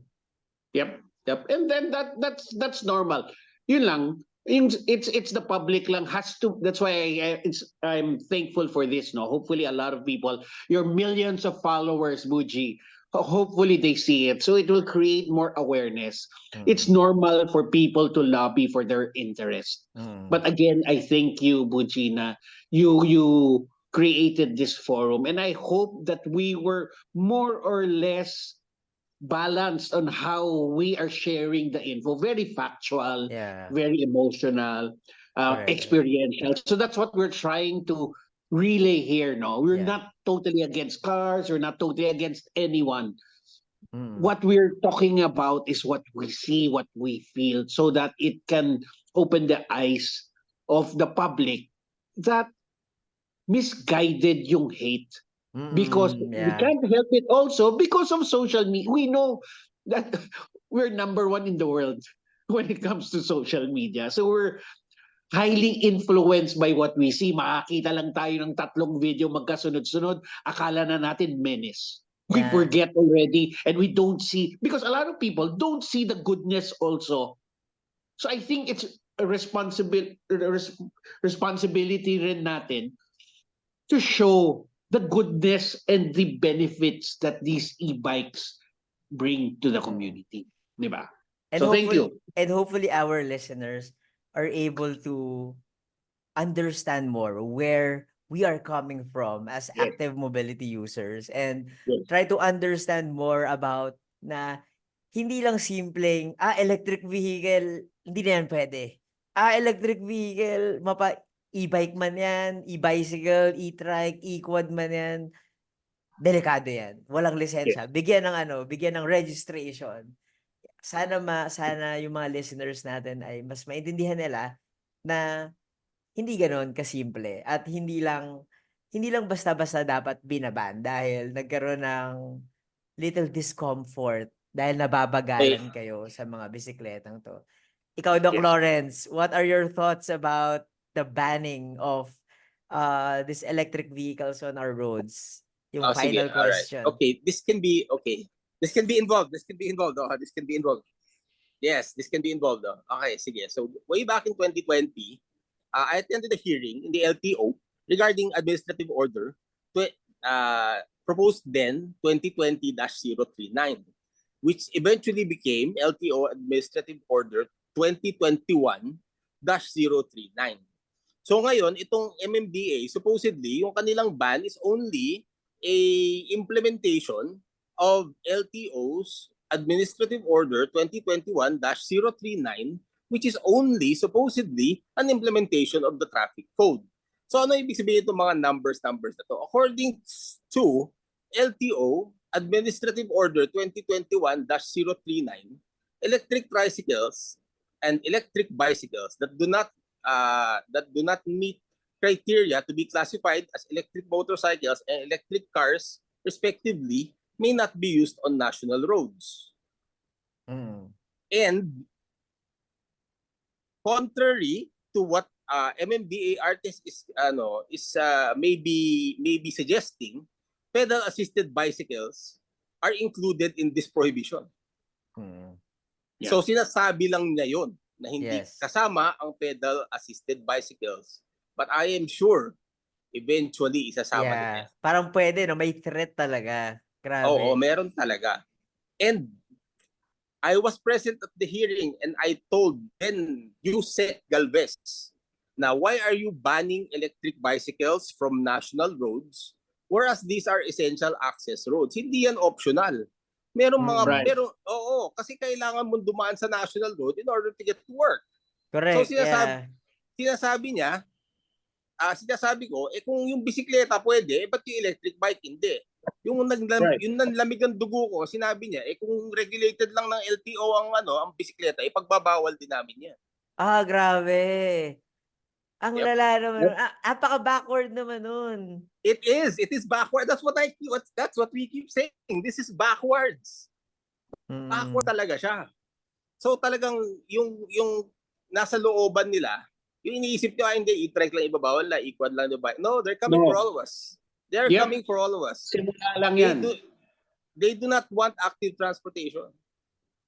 [SPEAKER 4] Yep, yep. And then that's normal. Yun lang. It's the public lang has to. That's why I'm thankful for this. No, hopefully a lot of people, your millions of followers, Buji, hopefully they see it. So it will create more awareness. It's normal for people to lobby for their interest. But again, I thank you, Buji, na you created this forum, and I hope that we were more or less balanced on how we are sharing the info. Very factual,
[SPEAKER 1] Yeah.
[SPEAKER 4] very emotional,
[SPEAKER 1] Correct.
[SPEAKER 4] experiential. So that's what we're trying to relay here. No, we're
[SPEAKER 1] Yeah.
[SPEAKER 4] not totally against cars. We're not totally against anyone.
[SPEAKER 1] Mm.
[SPEAKER 4] What we're talking about is what we see, what we feel, so that it can open the eyes of the public that misguided yung hate, because we
[SPEAKER 1] Yeah.
[SPEAKER 4] can't help it also because of social media. We know that we're number one in the world when it comes to social media. So we're highly influenced by what we see. Makakita lang tayo ng 3 video magkasunod-sunod, akala na natin menace. We
[SPEAKER 1] Yeah.
[SPEAKER 4] forget already, and we don't see, because a lot of people don't see the goodness also. So I think it's a responsibility rin natin to show the goodness and the benefits that these e-bikes bring to the community. Di ba?
[SPEAKER 1] And
[SPEAKER 4] So thank you.
[SPEAKER 1] hopefully our listeners are able to understand more where we are coming from as
[SPEAKER 4] Yes.
[SPEAKER 1] active mobility users, and
[SPEAKER 4] Yes.
[SPEAKER 1] try to understand more about na hindi lang simpleng electric vehicle, hindi na yan pwede. Electric vehicle, e-bike man yan, e-bicycle, e-trike, e-quad man yan, delikado yan. Walang lisensya. Bigyan ng registration. Sana yung mga listeners natin ay mas maintindihan nila na hindi ganoon kasimple, at hindi lang basta-basta dapat binaban dahil nagkaroon ng little discomfort dahil nababagalan kayo sa mga bisikletang to. Ikaw, Doc
[SPEAKER 4] Yes.
[SPEAKER 1] Lawrence, what are your thoughts about the banning of these electric vehicles on our roads? Yung
[SPEAKER 3] Oh, sige,
[SPEAKER 1] final
[SPEAKER 3] all right.
[SPEAKER 1] question.
[SPEAKER 3] Okay, this can be involved. This can be involved. This can be involved. Yes, this can be involved. Okay, sige. So way back in 2020, I attended a hearing in the LTO regarding administrative order proposed then 2020-039, which eventually became LTO Administrative Order 2021-039. So ngayon, itong MMDA, supposedly, yung kanilang ban is only a implementation of LTO's Administrative Order 2021-039, which is only supposedly an implementation of the traffic code. So ano ibig sabihin itong mga numbers na to? According to LTO Administrative Order 2021-039, electric tricycles and electric bicycles that do not meet criteria to be classified as electric motorcycles and electric cars respectively may not be used on national roads. And contrary to what MMDA artist is maybe suggesting, pedal assisted bicycles are included in this prohibition.
[SPEAKER 4] Yeah.
[SPEAKER 3] So sinasabi lang niya yun na hindi
[SPEAKER 1] Yes.
[SPEAKER 3] kasama ang pedal assisted bicycles, but I am sure eventually isasama nila.
[SPEAKER 1] Parang pwede, no? May threat talaga. Grabe.
[SPEAKER 3] Oo, meron talaga. And I was present at the hearing and I told then Yusek Galvez, now why are you banning electric bicycles from national roads whereas these are essential access roads? Hindi yan optional. Merong mga
[SPEAKER 4] Right.
[SPEAKER 3] kasi kailangan mong dumaan sa national road in order to get to work.
[SPEAKER 1] Correct.
[SPEAKER 3] So sinasabi niya, sinasabi ko, kung yung bisikleta pwede, ba't yung electric bike hindi? Yung nanlamig ng dugo ko, sinabi niya, kung regulated lang ng LTO ang bisikleta, pagbabawal din namin yan.
[SPEAKER 1] Grabe. Ang
[SPEAKER 3] Yep.
[SPEAKER 1] lala naman. Apaka-backward naman nun.
[SPEAKER 3] It is backward. That's what we keep saying. This is backwards. Backward
[SPEAKER 1] Mm.
[SPEAKER 3] talaga siya. So talagang yung nasa looban nila, yung iniisip nyo, hindi, i-trek lang ibabawal na, equal lang diba? No, they're coming
[SPEAKER 4] No.
[SPEAKER 3] for all of us. They're
[SPEAKER 4] Yep.
[SPEAKER 3] coming for all of us.
[SPEAKER 4] Simula lang
[SPEAKER 3] They
[SPEAKER 4] yan.
[SPEAKER 3] do not want active transportation.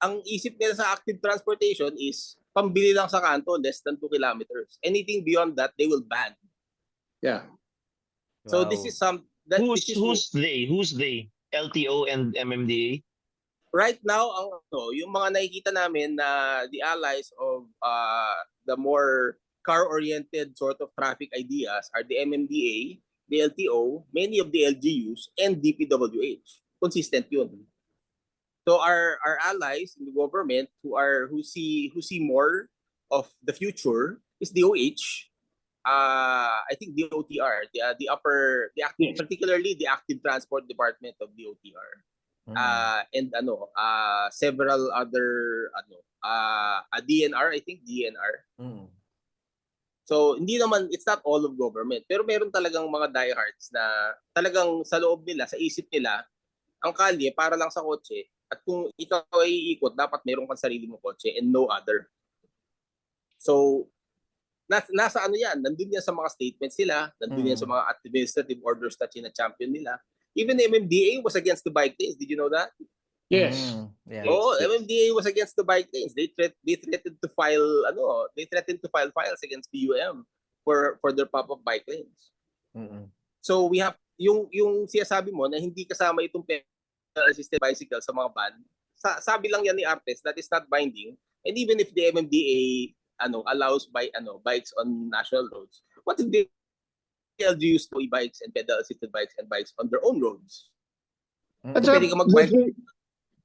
[SPEAKER 3] Ang isip nila sa active transportation is pambili lang sa kanto, less than 2 kilometers. Anything beyond that, they will ban.
[SPEAKER 4] Yeah.
[SPEAKER 3] So this is
[SPEAKER 2] Who's they? Who's they? LTO and MMDA?
[SPEAKER 3] right now, yung mga nakikita namin na the allies of the more car-oriented sort of traffic ideas are the MMDA, the LTO, many of the LGUs, and DPWH. Consistent yun. So our allies in the government who see more of the future is DOH. I think DOTR, particularly the Active Transport Department of DOTR. And several other DNR, I think DNR. So hindi naman, it's not all of government, pero meron talagang mga diehards na talagang sa loob nila, sa isip nila, ang kalye para lang sa kotse, at kung ikaw ay iikot, dapat meron kang sarili mong kotse and no other. So nasa ano yan, nandun yan sa mga statements nila, nandun yan sa mga administrative orders na champion nila. Even MMDA was against the bike lanes. Did you know that?
[SPEAKER 4] Yes.
[SPEAKER 1] Yeah.
[SPEAKER 3] Oh, MMDA was against the bike lanes. They threatened to file files against BUM for their pop-up bike lanes. So we have yung sinasabi mo na hindi kasama itong pedal-assisted bicycle sa mga ban. Sabi lang yan ni Artes that is not binding. And even if the MMDA allows bikes on national roads, what if they LGUs to e-bikes and pedal-assisted bikes and bikes on their own roads?
[SPEAKER 4] At
[SPEAKER 3] Pwede ka mag-bike.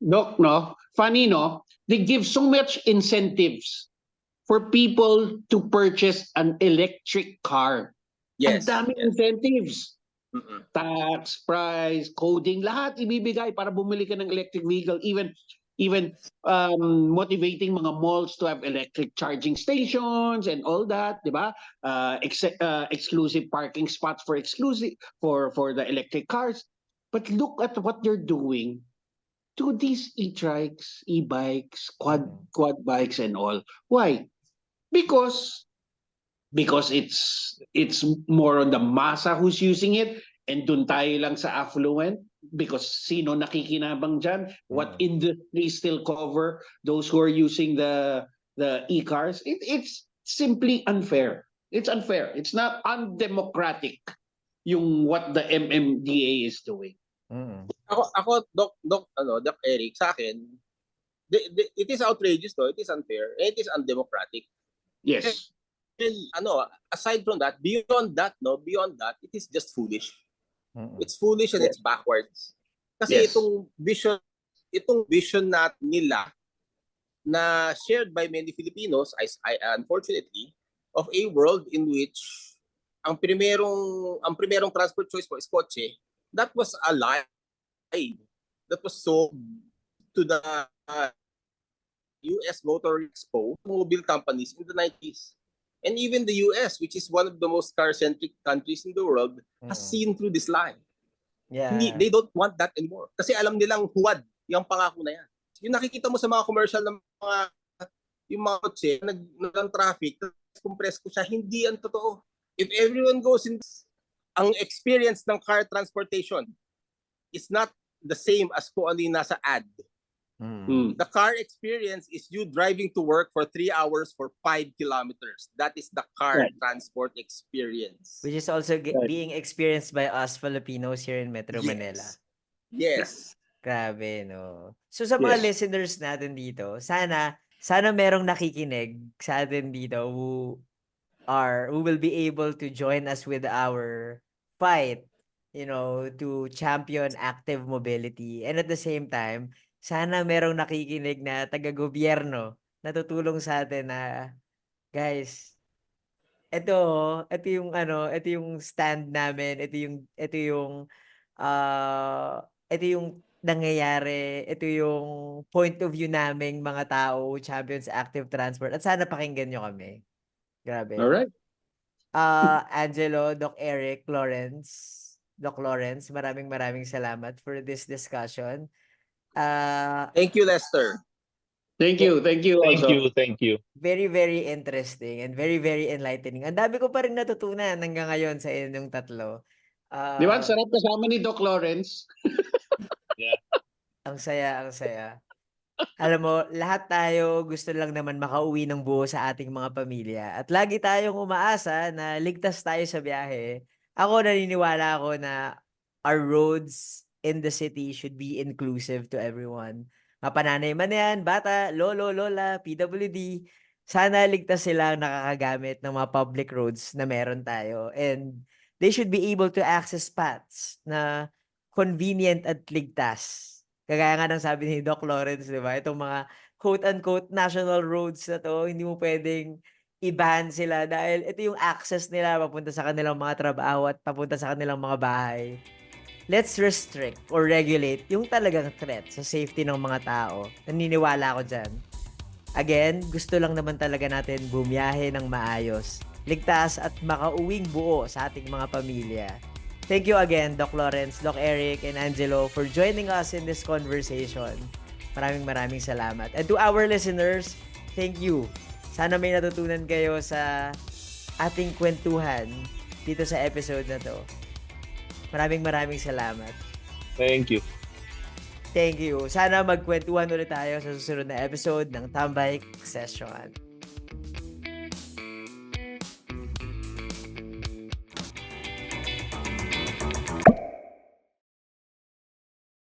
[SPEAKER 4] Doc, no? Funny, no? They give so much incentives for people to purchase an electric car.
[SPEAKER 3] Yes.
[SPEAKER 4] Ang daming incentives.
[SPEAKER 3] Mm-mm.
[SPEAKER 4] Tax, price, coding, lahat ibibigay para bumili ka ng electric vehicle. Even motivating mga malls to have electric charging stations and all that, di ba? Exclusive parking spots for the electric cars. But look at what they're doing to these e-trikes, e-bikes, quad bikes and all. Why? Because it's more on the massa who's using it, and dun tayo lang sa affluent. Because sino nakikinabang dyan? What industries still cover those who are using the e-cars? It's simply unfair. It's unfair. It's not undemocratic yung what the MMDA is doing.
[SPEAKER 3] Ako Doc Eric, sa akin, it is outrageous, it is unfair, and it is undemocratic.
[SPEAKER 4] Yes.
[SPEAKER 3] And aside from that, beyond that, it is just foolish. It's foolish and it's backwards. Kasi
[SPEAKER 4] Yes.
[SPEAKER 3] itong vision nila na shared by many Filipinos, unfortunately, of a world in which ang primerong transport choice mo is kotse, that was a lie. That was sold to the US Motor Expo, mobile companies in the 90s. And even the US, which is one of the most car-centric countries in the world, has seen through this lie.
[SPEAKER 1] Yeah.
[SPEAKER 3] They don't want that anymore. Kasi alam nilang huwad yung pangako na yan. Yung nakikita mo sa mga commercial ng yung mga kotse, nag traffic, compress ko siya, hindi yan totoo. If everyone goes in, ang experience ng car transportation is not the same as kung ano yung nasa ad. The car experience is you driving to work for 3 hours for 5 kilometers. That is the car transport experience.
[SPEAKER 1] Which is also being experienced by us Filipinos here in Metro Manila.
[SPEAKER 3] Yes.
[SPEAKER 1] Grabe, no? So sa mga listeners natin dito, sana merong nakikinig sa atin dito who will be able to join us with our fight, to champion active mobility. And at the same time, sana merong nakikinig na taga-gobyerno na tutulong sa atin na, guys, ito yung stand namin, ito yung nangyayari, ito yung point of view naming mga tao, champions active transport, at sana pakinggan nyo kami. Grabe.
[SPEAKER 4] All right.
[SPEAKER 1] Angelo, Doc Eric, Doc Lawrence, maraming salamat for this discussion.
[SPEAKER 3] Thank you, Lester.
[SPEAKER 4] Thank you
[SPEAKER 2] Thank
[SPEAKER 4] also.
[SPEAKER 2] you, thank you.
[SPEAKER 1] Very interesting and very enlightening. Ang dami ko pa rin natutunan hanggang ngayon sa inyong tatlo.
[SPEAKER 4] Di ba? Sarap kasama ni Doc Lawrence.
[SPEAKER 1] Ang saya, ang saya. Alam mo, lahat tayo gusto lang naman makauwi ng buo sa ating mga pamilya. At lagi tayong umaasa na ligtas tayo sa biyahe. Ako naniniwala ako na our roads in the city should be inclusive to everyone. Mapananay man yan, bata, lolo, lola, PWD. Sana ligtas silang nakakagamit ng mga public roads na meron tayo. And they should be able to access paths na convenient at ligtas. Kagaya nga ng sabi ni Doc Lawrence, di ba? Itong mga quote-unquote national roads na to, hindi mo pwedeng i-ban sila dahil ito yung access nila papunta sa kanilang mga trabaho at papunta sa kanilang mga bahay. Let's restrict or regulate yung talagang threat sa safety ng mga tao. Naniniwala ako dyan. Again, gusto lang naman talaga natin bumiyahe ng maayos, ligtas at makauwing buo sa ating mga pamilya. Thank you again, Doc Lawrence, Doc Eric, and Angelo for joining us in this conversation. Maraming salamat. And to our listeners, thank you. Sana may natutunan kayo sa ating kwentuhan dito sa episode na to. Maraming salamat.
[SPEAKER 2] Thank you.
[SPEAKER 1] Thank you. Sana magkwentuhan ulit tayo sa susunod na episode ng Tambay Session.